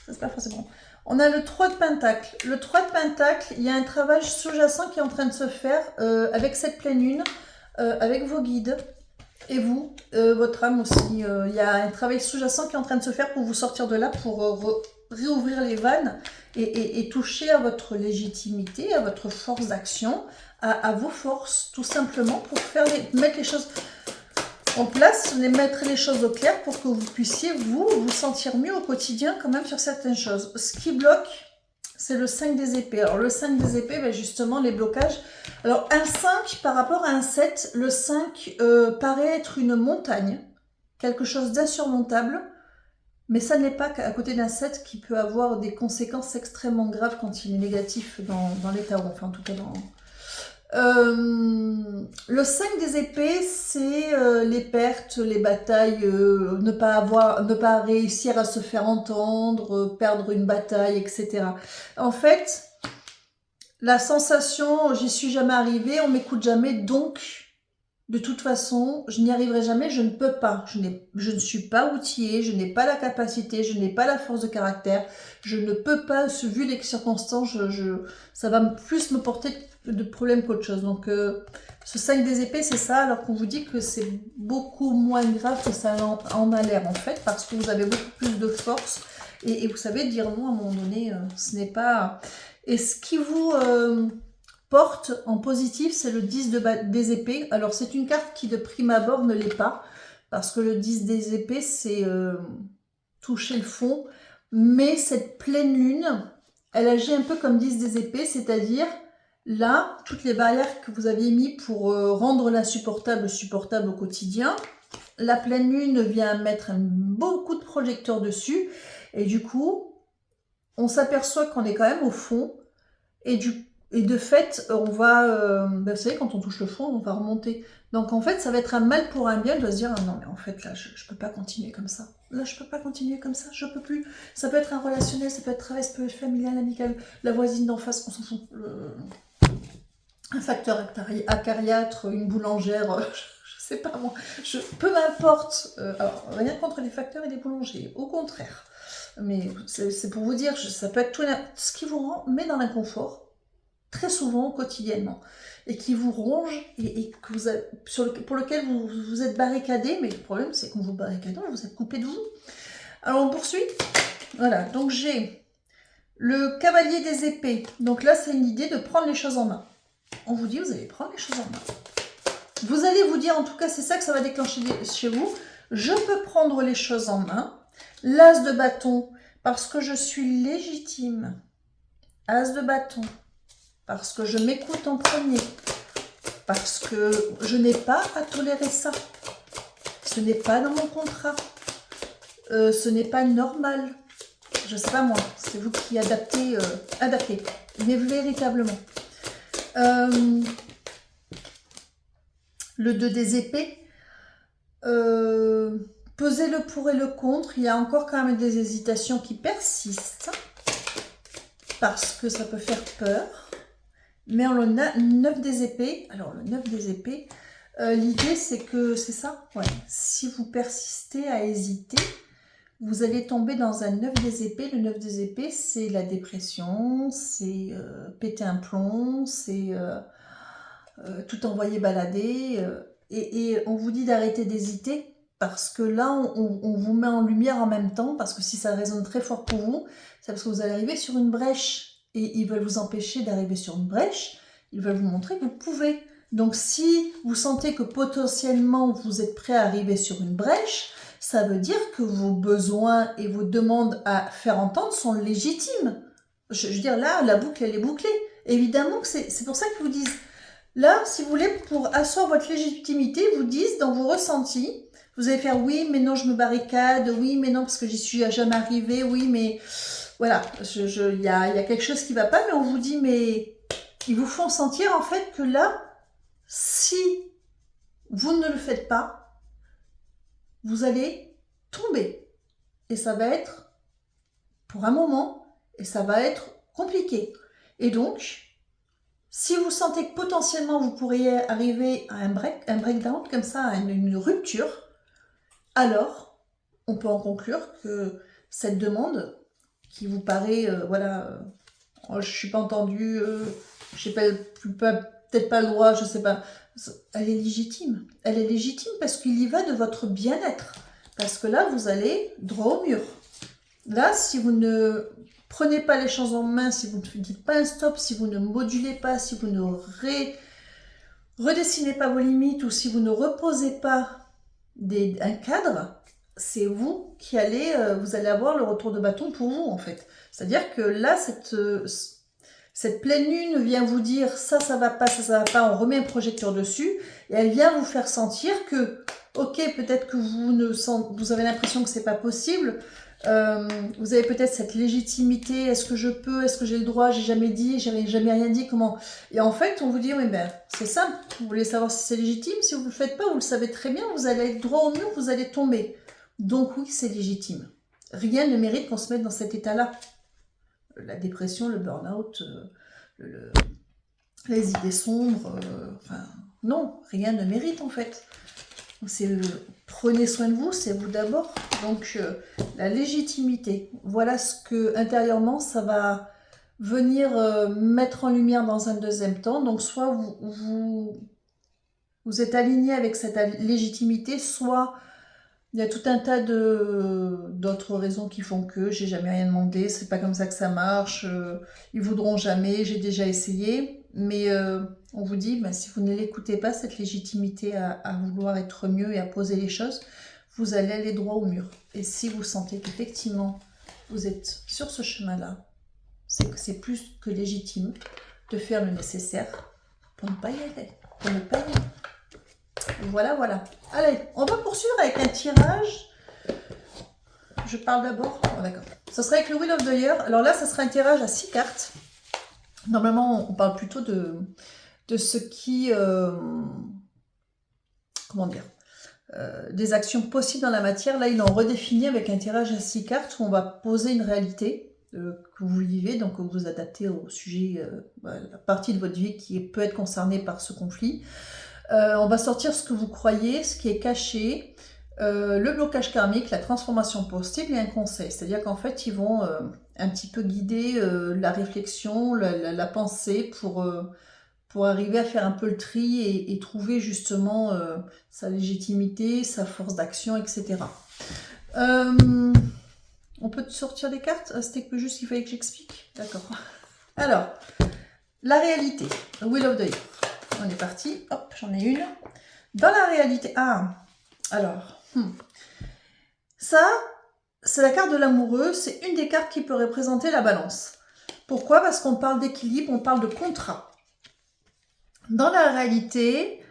c'est pas forcément... On a le 3 de Pentacle. Le 3 de Pentacle, il y a un travail sous-jacent qui est en train de se faire avec cette pleine lune, avec vos guides. Et vous, votre âme aussi, il y a un travail sous-jacent qui est en train de se faire pour vous sortir de là, pour réouvrir les vannes et toucher à votre légitimité, à votre force d'action, à vos forces, tout simplement, pour mettre les choses en place, mettre les choses au clair pour que vous puissiez, vous sentir mieux au quotidien quand même sur certaines choses. Ce qui bloque, c'est le 5 des épées. Alors le 5 des épées, ben justement, les blocages. Alors un 5 par rapport à un 7, le 5 paraît être une montagne, quelque chose d'insurmontable, mais ça n'est pas qu'à côté d'un 7 qui peut avoir des conséquences extrêmement graves quand il est négatif dans les tarots, enfin en tout cas dans... le 5 des épées, c'est les pertes, les batailles, ne pas réussir à se faire entendre, perdre une bataille, etc. En fait, la sensation, j'y suis jamais arrivée, on m'écoute jamais, donc de toute façon, je n'y arriverai jamais, je ne peux pas. Je ne suis pas outillée, je n'ai pas la capacité, je n'ai pas la force de caractère, je ne peux pas, vu les circonstances, ça va plus me porter de problème qu'autre chose. Donc, ce 5 des épées, c'est ça, alors qu'on vous dit que c'est beaucoup moins grave que ça en a l'air, en fait, parce que vous avez beaucoup plus de force, et vous savez dire non à un moment donné, ce n'est pas... Et ce qui vous... porte en positif, c'est le 10 des épées. Alors, c'est une carte qui, de prime abord, ne l'est pas, parce que le 10 des épées, c'est toucher le fond. Mais cette pleine lune, elle agit un peu comme 10 des épées, c'est-à-dire, là, toutes les barrières que vous aviez mis pour rendre l'insupportable supportable au quotidien, la pleine lune vient mettre beaucoup de projecteurs dessus, et du coup, on s'aperçoit qu'on est quand même au fond, et de fait, on va, vous savez, quand on touche le fond, on va remonter. Donc en fait, ça va être un mal pour un bien de se dire, ah non mais en fait là, je ne peux pas continuer comme ça. Là, je peux pas continuer comme ça, je peux plus. Ça peut être un relationnel, ça peut être travail, ça peut être familial, amical, la voisine d'en face, on s'en fout. Un facteur acariâtre, une boulangère, je sais pas moi. Peu m'importe. Alors, rien contre les facteurs et les boulangers, au contraire. Mais c'est pour vous dire, ça peut être tout ce qui vous met dans l'inconfort, très souvent, quotidiennement, et qui vous ronge, et que pour lequel vous êtes barricadé, mais le problème, c'est qu'on vous barricade, vous êtes coupé de vous. Alors, on poursuit. Voilà, donc j'ai le cavalier des épées. Donc là, c'est une idée de prendre les choses en main. On vous dit, vous allez prendre les choses en main. Vous allez vous dire, en tout cas, c'est ça que ça va déclencher chez vous. Je peux prendre les choses en main. L'as de bâton, parce que je suis légitime. As de bâton, parce que je m'écoute en premier. Parce que je n'ai pas à tolérer ça. Ce n'est pas dans mon contrat. Ce n'est pas normal. Je sais pas moi, c'est vous qui adaptez, mais véritablement. Le 2 des épées, pesez le pour et le contre, il y a encore quand même des hésitations qui persistent, parce que ça peut faire peur, mais on a 9 des épées, alors le 9 des épées, l'idée c'est que, c'est ça, ouais, si vous persistez à hésiter, vous allez tomber dans un 9 des épées. Le 9 des épées, c'est la dépression, c'est péter un plomb, c'est tout envoyer balader. Et on vous dit d'arrêter d'hésiter parce que là, on vous met en lumière en même temps, parce que si ça résonne très fort pour vous, c'est parce que vous allez arriver sur une brèche. Et ils veulent vous empêcher d'arriver sur une brèche, ils veulent vous montrer que vous pouvez. Donc si vous sentez que potentiellement vous êtes prêt à arriver sur une brèche, ça veut dire que vos besoins et vos demandes à faire entendre sont légitimes. Je veux dire, là, la boucle, elle est bouclée. Évidemment que c'est pour ça qu'ils vous disent, là, si vous voulez, pour asseoir votre légitimité, ils vous disent dans vos ressentis, vous allez faire oui, mais non, je me barricade, oui, mais non, parce que j'y suis jamais arrivée, oui, mais voilà, il y a quelque chose qui ne va pas, mais on vous dit, mais ils vous font sentir en fait que là, si vous ne le faites pas, vous allez tomber. Et ça va être pour un moment, et ça va être compliqué. Et donc, si vous sentez que potentiellement vous pourriez arriver à un breakdown, comme ça, à une rupture, alors on peut en conclure que cette demande qui vous paraît, oh, je suis pas entendue, je sais pas, peut-être pas le droit, je sais pas, elle est légitime. Elle est légitime parce qu'il y va de votre bien-être. Parce que là, vous allez droit au mur. Là, si vous ne prenez pas les choses en main, si vous ne dites pas un stop, si vous ne modulez pas, si vous ne redessinez pas vos limites ou si vous ne reposez pas un cadre, c'est vous qui allez, vous allez avoir le retour de bâton pour vous en fait. C'est-à-dire que là, cette pleine lune vient vous dire ça va pas, ça va pas, on remet un projecteur dessus et elle vient vous faire sentir que, ok, peut-être que vous avez l'impression que c'est pas possible, vous avez peut-être cette légitimité, est-ce que je peux, est-ce que j'ai le droit, j'ai jamais dit, j'avais jamais rien dit, comment. Et en fait, on vous dit, oui, ben, c'est simple, vous voulez savoir si c'est légitime, si vous ne le faites pas, vous le savez très bien, vous allez être droit au mur, vous allez tomber. Donc oui, c'est légitime. Rien ne mérite qu'on se mette dans cet état-là. La dépression, le burn-out, les idées sombres, non, rien ne mérite en fait. Prenez soin de vous, c'est vous d'abord. Donc la légitimité, voilà ce que intérieurement ça va venir mettre en lumière dans un deuxième temps. Donc soit vous êtes aligné avec cette légitimité, soit il y a tout un tas d'autres raisons qui font que j'ai jamais rien demandé, c'est pas comme ça que ça marche, ils voudront jamais, j'ai déjà essayé. Mais on vous dit, si vous ne l'écoutez pas, cette légitimité à vouloir être mieux et à poser les choses, vous allez aller droit au mur. Et si vous sentez qu'effectivement vous êtes sur ce chemin-là, c'est que c'est plus que légitime de faire le nécessaire pour ne pas y aller, pour ne pas y aller. Voilà, voilà. Allez, on va poursuivre avec un tirage. Je parle d'abord. Oh, d'accord. Ça sera avec le Wheel of the Year. Alors là, ça sera un tirage à 6 cartes. Normalement, on parle plutôt de ce qui... comment dire des actions possibles dans la matière. Là, ils l'ont redéfini avec un tirage à 6 cartes où on va poser une réalité que vous vivez, donc vous vous adaptez au sujet, la partie de votre vie qui peut être concernée par ce conflit. On va sortir ce que vous croyez, ce qui est caché, le blocage karmique, la transformation possible et un conseil. C'est-à-dire qu'en fait, ils vont un petit peu guider la réflexion, la pensée pour arriver à faire un peu le tri et trouver justement sa légitimité, sa force d'action, etc. On peut sortir des cartes? C'était que juste qu'il fallait que j'explique. D'accord. Alors, la réalité. Wheel of the Year. On est parti. Hop, j'en ai une. Dans la réalité... alors... Ça, c'est la carte de l'amoureux. C'est une des cartes qui peut représenter la balance. Pourquoi? Parce qu'on parle d'équilibre, on parle de contrat. Dans la réalité...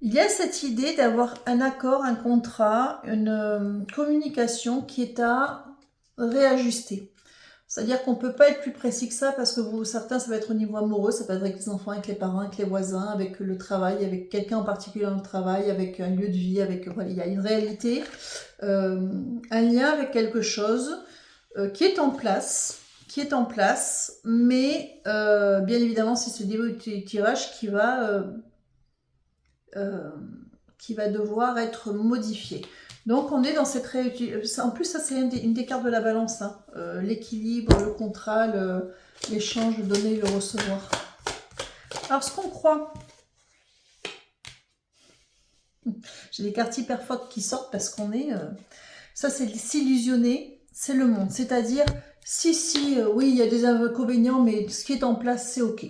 il y a cette idée d'avoir un accord, un contrat, une communication qui est à réajuster. C'est-à-dire qu'on ne peut pas être plus précis que ça parce que certains, ça va être au niveau amoureux, ça peut être avec les enfants, avec les parents, avec les voisins, avec le travail, avec quelqu'un en particulier dans le travail, avec un lieu de vie, voilà, il y a une réalité, un lien avec quelque chose qui est en place, qui est en place, mais bien évidemment, c'est ce début de tirage qui va devoir être modifié. Donc, on est dans cette réutilisation. En plus, ça, c'est une des cartes de la balance. Hein. L'équilibre, le contrat, l'échange, le donner, le recevoir. Alors, ce qu'on croit... J'ai des cartes hyper fortes qui sortent parce qu'on est... ça, c'est s'illusionner, c'est le monde. C'est-à-dire, oui, il y a des inconvénients, mais ce qui est en place, c'est OK.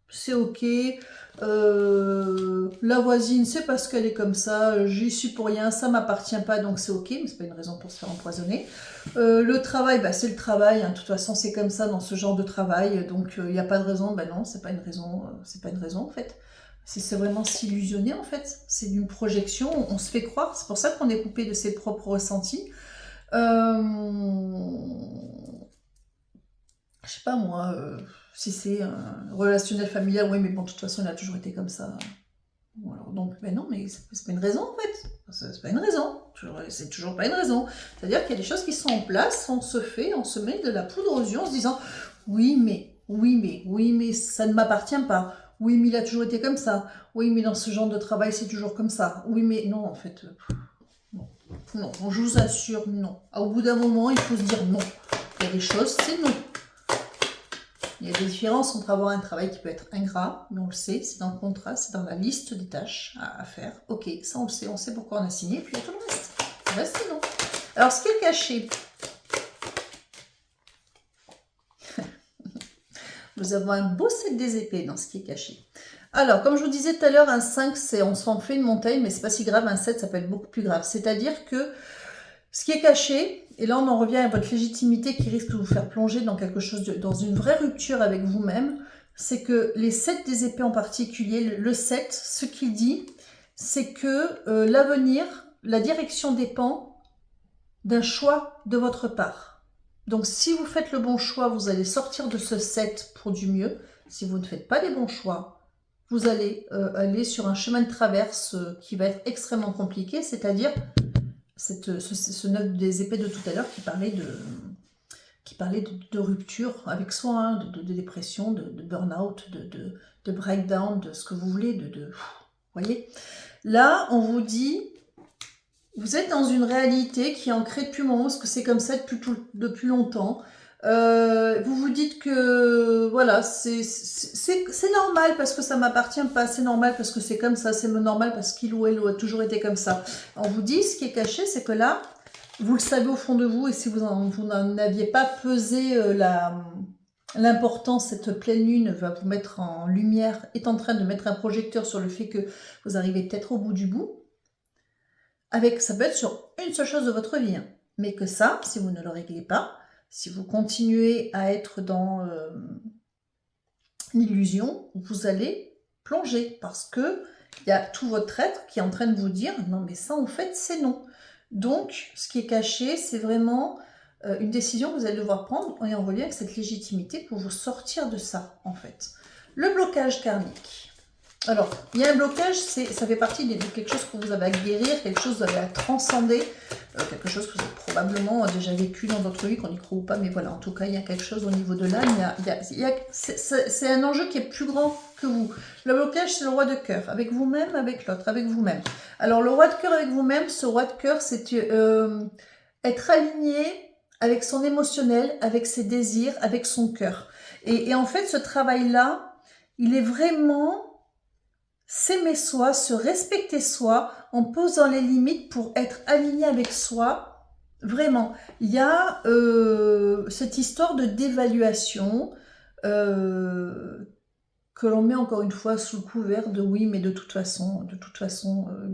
C'est OK. La voisine, c'est parce qu'elle est comme ça, j'y suis pour rien, ça m'appartient pas, donc c'est OK, mais c'est pas une raison pour se faire empoisonner. Le travail, bah, c'est le travail, hein, de toute façon, c'est comme ça dans ce genre de travail, donc il n'y a pas de raison, bah non, c'est pas une raison en fait. C'est vraiment s'illusionner en fait, c'est une projection, on se fait croire, c'est pour ça qu'on est coupé de ses propres ressentis. Je sais pas moi, si c'est un relationnel familial, oui mais bon de toute façon il a toujours été comme ça. Bon, alors, donc, mais non, mais c'est pas une raison en fait, c'est pas une raison, c'est toujours pas une raison. C'est-à-dire qu'il y a des choses qui sont en place, on se met de la poudre aux yeux en se disant oui mais ça ne m'appartient pas. Oui, mais il a toujours été comme ça. Oui, mais dans ce genre de travail, c'est toujours comme ça. Oui, mais non, en fait, non. Non, je vous assure, non. Au bout d'un moment, il faut se dire non. Il y a des choses, c'est non. Il y a des différences entre avoir un travail qui peut être ingrat, mais on le sait, c'est dans le contrat, c'est dans la liste des tâches à faire. Ok, ça on sait pourquoi on a signé, puis il y a tout le reste. Le reste, c'est non. Alors, ce qui est caché... Nous avons un beau set des épées dans ce qui est caché. Alors, comme je vous disais tout à l'heure, un 5, on s'en fait une montagne, mais c'est pas si grave. Un 7, ça peut être beaucoup plus grave. C'est-à-dire que ce qui est caché, et là on en revient à votre légitimité qui risque de vous faire plonger dans quelque chose, dans une vraie rupture avec vous-même, c'est que les 7 des épées en particulier, le 7, ce qu'il dit, c'est que l'avenir, la direction dépend d'un choix de votre part. Donc, si vous faites le bon choix, vous allez sortir de ce 7 pour du mieux. Si vous ne faites pas les bons choix, vous allez aller sur un chemin de traverse qui va être extrêmement compliqué, c'est-à-dire ce 9 des épées de tout à l'heure qui parlait de rupture avec soi, hein, de dépression, de burn-out, de breakdown, de ce que vous voulez, vous voyez. Là, on vous dit... Vous êtes dans une réalité qui est ancrée depuis un moment, parce que c'est comme ça depuis longtemps. Vous vous dites que voilà, c'est normal parce que ça m'appartient pas, c'est normal parce que c'est comme ça, c'est normal parce qu'il ou elle a toujours été comme ça. On vous dit, ce qui est caché, c'est que là, vous le savez au fond de vous, et si vous n'en aviez pas pesé l'importance, cette pleine lune va vous mettre en lumière, est en train de mettre un projecteur sur le fait que vous arrivez peut-être au bout du bout. Ça peut être sur une seule chose de votre vie, hein. Mais que ça, si vous ne le réglez pas, si vous continuez à être dans l'illusion, vous allez plonger parce que il y a tout votre être qui est en train de vous dire non mais ça en fait c'est non. Donc ce qui est caché, c'est vraiment une décision que vous allez devoir prendre et on revient avec cette légitimité pour vous sortir de ça en fait. Le blocage karmique. Alors, il y a un blocage, ça fait partie de quelque chose que vous avez à guérir, quelque chose que vous avez à transcender, quelque chose que vous avez probablement déjà vécu dans votre vie, qu'on y croit ou pas, mais voilà, en tout cas, il y a quelque chose au niveau de l'âme, c'est un enjeu qui est plus grand que vous. Le blocage, c'est le roi de cœur, avec vous-même, avec l'autre, avec vous-même. Alors, le roi de cœur avec vous-même, ce roi de cœur, c'est être aligné avec son émotionnel, avec ses désirs, avec son cœur. Et en fait, ce travail-là, il est vraiment... s'aimer soi, se respecter soi, en posant les limites pour être aligné avec soi. Vraiment, il y a cette histoire de dévaluation que l'on met encore une fois sous le couvert de oui, mais de toute façon,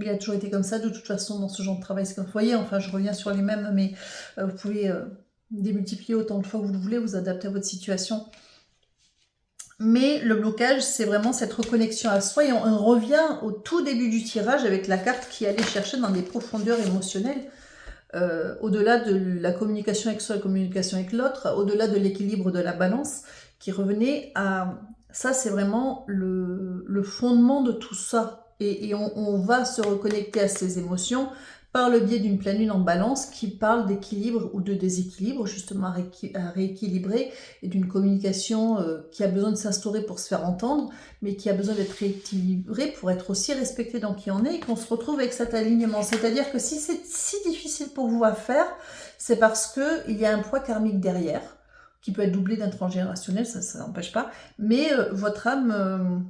il a toujours été comme ça, de toute façon, dans ce genre de travail, c'est comme vous voyez, enfin, je reviens sur les mêmes, mais vous pouvez démultiplier autant de fois que vous le voulez, vous adapter à votre situation. Mais le blocage, c'est vraiment cette reconnexion à soi. Et on revient au tout début du tirage avec la carte qui allait chercher dans des profondeurs émotionnelles, au-delà de la communication avec soi et la communication avec l'autre, au-delà de l'équilibre de la balance, qui revenait à... Ça, c'est vraiment le fondement de tout ça. Et on va se reconnecter à ces émotions, par le biais d'une pleine lune en balance qui parle d'équilibre ou de déséquilibre, justement à rééquilibrer, et d'une communication qui a besoin de s'instaurer pour se faire entendre, mais qui a besoin d'être rééquilibrée pour être aussi respectée dans qui on est, et qu'on se retrouve avec cet alignement. C'est-à-dire que si c'est si difficile pour vous à faire, c'est parce qu'il y a un poids karmique derrière, qui peut être doublé d'un transgénérationnel, ça n'empêche pas, mais votre âme...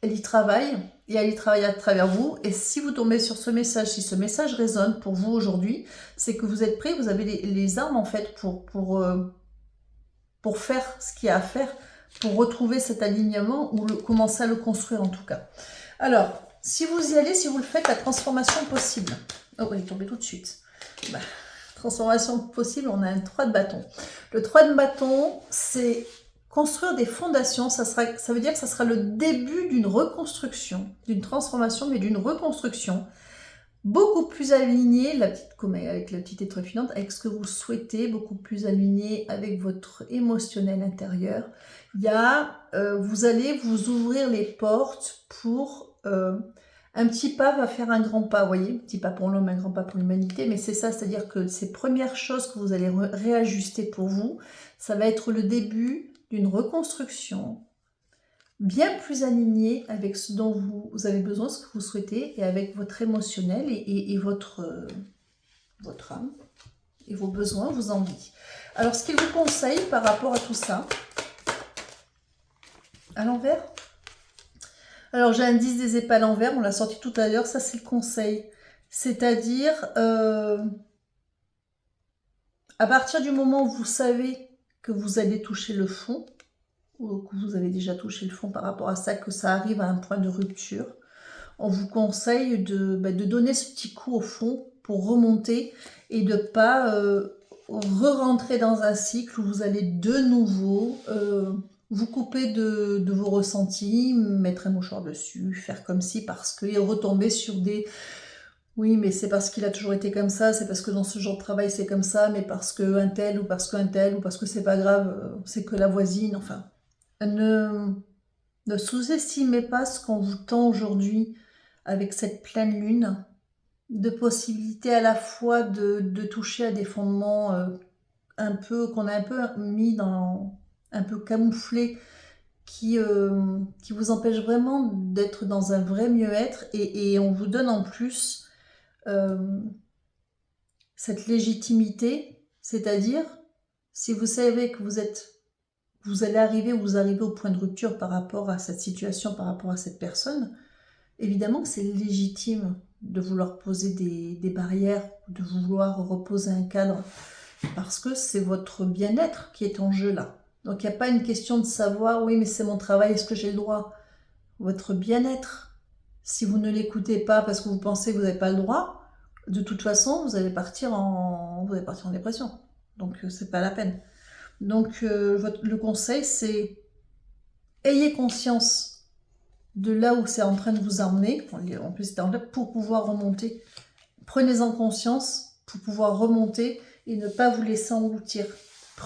elle y travaille, et elle y travaille à travers vous. Et si vous tombez sur ce message, si ce message résonne pour vous aujourd'hui, c'est que vous êtes prêts, vous avez les armes en fait pour faire ce qu'il y a à faire, pour retrouver cet alignement ou commencer à le construire en tout cas. Alors, si vous y allez, si vous le faites, la transformation possible. Oh, il est tombé tout de suite. Bah, transformation possible, on a un 3 de bâton. Le 3 de bâton, c'est... construire des fondations, ça veut dire que ça sera le début d'une reconstruction, d'une transformation, mais d'une reconstruction beaucoup plus alignée, avec la petite étoile filante, avec ce que vous souhaitez, beaucoup plus alignée avec votre émotionnel intérieur. Vous allez vous ouvrir les portes pour... un petit pas va faire un grand pas, vous voyez, un petit pas pour l'homme, un grand pas pour l'humanité, mais c'est ça, c'est-à-dire que ces premières choses que vous allez réajuster pour vous, ça va être le début d'une reconstruction bien plus alignée avec ce dont vous avez besoin, ce que vous souhaitez, et avec votre émotionnel et votre âme, et vos besoins, vos envies. Alors, ce qu'il vous conseille par rapport à tout ça, à l'envers. Alors, j'ai un 10 des épées à l'envers, on l'a sorti tout à l'heure, ça c'est le conseil. C'est-à-dire, à partir du moment où vous savez que vous allez toucher le fond, ou que vous avez déjà touché le fond par rapport à ça, que ça arrive à un point de rupture, on vous conseille de donner ce petit coup au fond pour remonter et de ne pas re-rentrer dans un cycle où vous allez de nouveau vous couper de vos ressentis, mettre un mouchoir dessus, faire comme si, parce que, et retomber sur des... Oui, mais c'est parce qu'il a toujours été comme ça, c'est parce que dans ce genre de travail c'est comme ça, mais parce qu'un tel, ou parce qu'un tel, ou parce que c'est pas grave, c'est que la voisine, enfin... Ne sous-estimez pas ce qu'on vous tend aujourd'hui avec cette pleine lune, de possibilités à la fois de toucher à des fondements qu'on a un peu mis dans, un peu camouflés, qui vous empêchent vraiment d'être dans un vrai mieux-être, et on vous donne en plus cette légitimité, c'est-à-dire si vous savez que vous allez arriver ou vous arrivez au point de rupture par rapport à cette situation, par rapport à cette personne, évidemment que c'est légitime de vouloir poser des barrières, de vouloir reposer un cadre, parce que c'est votre bien-être qui est en jeu là. Donc il n'y a pas une question de savoir, oui mais c'est mon travail, est-ce que j'ai le droit? Votre bien-être, si vous ne l'écoutez pas parce que vous pensez que vous n'avez pas le droit, de toute façon vous allez partir en dépression. Donc c'est pas la peine. Donc, le conseil, c'est ayez conscience de là où c'est en train de vous emmener, en plus c'est en là pour pouvoir remonter. Prenez-en conscience pour pouvoir remonter et ne pas vous laisser engloutir.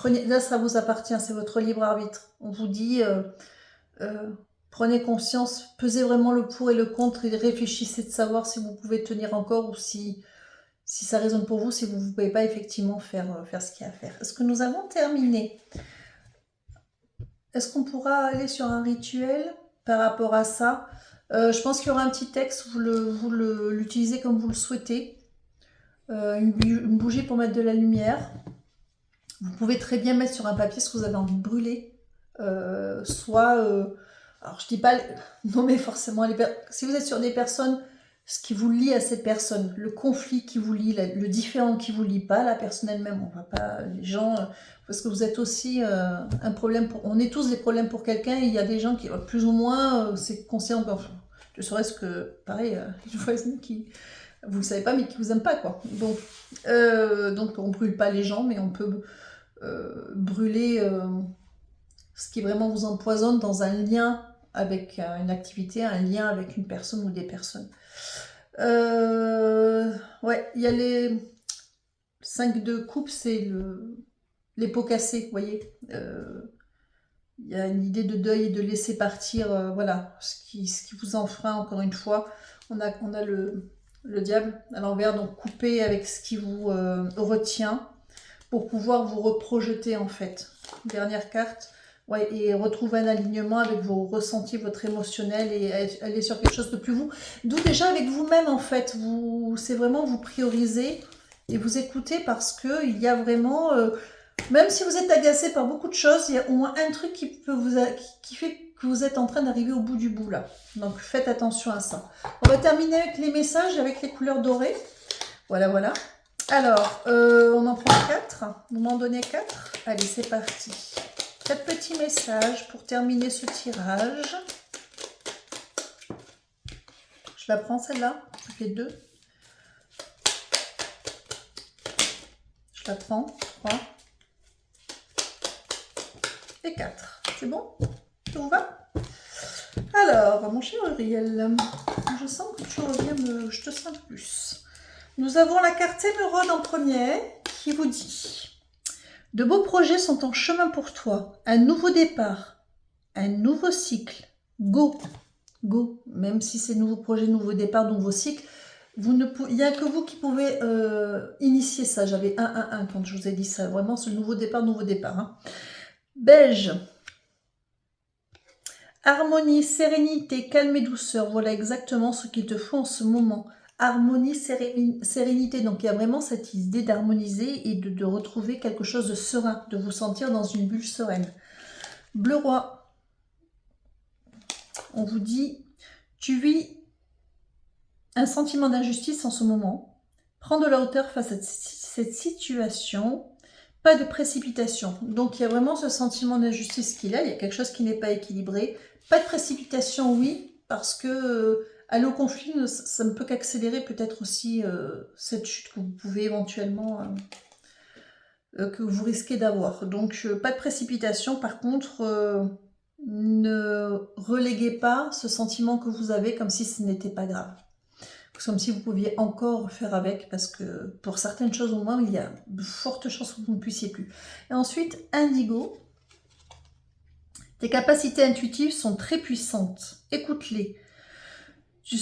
Là, ça vous appartient, c'est votre libre arbitre. On vous dit, prenez conscience, pesez vraiment le pour et le contre et réfléchissez de savoir si vous pouvez tenir encore ou si ça résonne pour vous, si vous ne pouvez pas effectivement faire ce qu'il y a à faire. Est-ce que nous avons terminé? Est-ce qu'on pourra aller sur un rituel par rapport à ça? Je pense qu'il y aura un petit texte, vous l'utilisez comme vous le souhaitez. Une bougie pour mettre de la lumière. Vous pouvez très bien mettre sur un papier ce que vous avez envie de brûler. Alors je dis pas nommer forcément si vous êtes sur des personnes, ce qui vous lie à cette personne, le conflit qui vous lie, le différent qui vous lie, pas la personne elle-même, on va pas les gens, parce que vous êtes aussi un problème on est tous des problèmes pour quelqu'un, et il y a des gens qui plus ou moins c'est conscient, je saurais ce que pareil une voisine qui vous le savez pas mais qui vous aime pas quoi. Donc on brûle pas les gens, mais on peut brûler ce qui vraiment vous empoisonne dans un lien avec une activité, un lien avec une personne ou des personnes. Ouais, il y a les 5 de coupe, c'est les pots cassés, vous voyez. Il y a une idée de deuil et de laisser partir, voilà, ce qui vous enfreint, encore une fois. On a le diable à l'envers, donc coupez avec ce qui vous retient pour pouvoir vous reprojeter en fait. Dernière carte, ouais, et retrouver un alignement avec vos ressentis, votre émotionnel et aller sur quelque chose de plus vous. D'où déjà avec vous-même en fait, c'est vraiment vous prioriser et vous écouter parce que il y a vraiment, même si vous êtes agacé par beaucoup de choses, il y a au moins un truc qui peut qui fait que vous êtes en train d'arriver au bout du bout là. Donc faites attention à ça. On va terminer avec les messages, avec les couleurs dorées. Voilà, voilà. Alors, on en prend 4. Vous m'en donnez 4. Allez, c'est parti. 4 petits messages pour terminer ce tirage. Je la prends celle-là. Ça fait 2. Je la prends. 3. Et 4. C'est bon? Ça vous va? Alors, mon cher Uriel, je sens que tu reviens je te sens plus. Nous avons la carte émeraude en premier qui vous dit: de beaux projets sont en chemin pour toi. Un nouveau départ, un nouveau cycle. Go, go. Même si c'est nouveau projet, nouveau départ, nouveau cycle, il n'y a que vous qui pouvez initier ça. J'avais 1 quand je vous ai dit ça. Vraiment, ce nouveau départ, nouveau départ. Hein. Beige. Harmonie, sérénité, calme et douceur. Voilà exactement ce qu'il te faut en ce moment. Harmonie, sérénité. Donc, il y a vraiment cette idée d'harmoniser et de retrouver quelque chose de serein, de vous sentir dans une bulle sereine. Bleu roi. On vous dit, tu vis un sentiment d'injustice en ce moment. Prends de la hauteur face à cette situation. Pas de précipitation. Donc, il y a vraiment ce sentiment d'injustice qu'il a. Il y a quelque chose qui n'est pas équilibré. Pas de précipitation, oui, parce que aller au conflit, ça ne peut qu'accélérer peut-être aussi cette chute que vous pouvez éventuellement, que vous risquez d'avoir. Donc, pas de précipitation. Par contre, ne reléguez pas ce sentiment que vous avez comme si ce n'était pas grave. Comme si vous pouviez encore faire avec, parce que pour certaines choses au moins, il y a de fortes chances que vous ne puissiez plus. Et ensuite, indigo. Tes capacités intuitives sont très puissantes. Écoute-les. Tu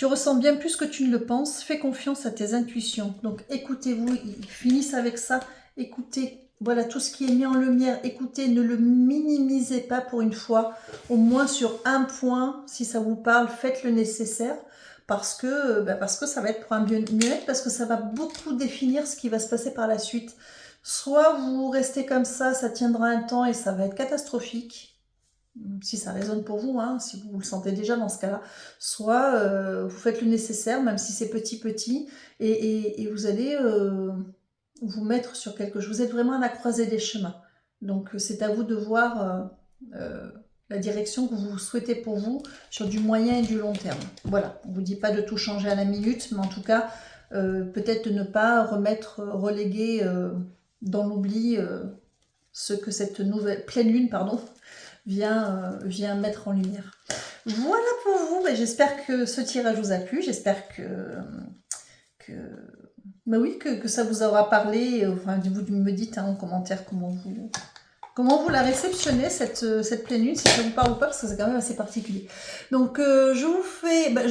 ressens bien plus que tu ne le penses. Fais confiance à tes intuitions. Donc, écoutez-vous. Ils finissent avec ça. Écoutez. Voilà, tout ce qui est mis en lumière. Écoutez, ne le minimisez pas pour une fois. Au moins sur un point, si ça vous parle, faites le nécessaire. Parce que ça va être pour un mieux-être. Parce que ça va beaucoup définir ce qui va se passer par la suite. Soit vous restez comme ça tiendra un temps et ça va être catastrophique, si ça résonne pour vous, hein, si vous le sentez déjà dans ce cas-là. Soit vous faites le nécessaire, même si c'est petit, et vous allez vous mettre sur quelque chose. Vous êtes vraiment à la croisée des chemins. Donc c'est à vous de voir la direction que vous souhaitez pour vous sur du moyen et du long terme. Voilà, on ne vous dit pas de tout changer à la minute, mais en tout cas, peut-être de ne pas reléguer dans l'oubli ce que cette nouvelle pleine lune vient mettre en lumière. Voilà pour vous, j'espère que ce tirage vous a plu, j'espère que ça vous aura parlé. Enfin, vous me dites en commentaire comment vous la réceptionnez, cette pleine lune, si ça vous parle ou pas, parce que c'est quand même assez particulier. Donc, je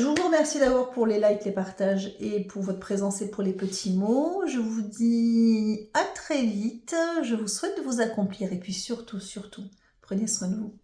vous remercie d'abord pour les likes, les partages et pour votre présence et pour les petits mots. Je vous dis à très vite. Je vous souhaite de vous accomplir et puis surtout, prenez soin de vous.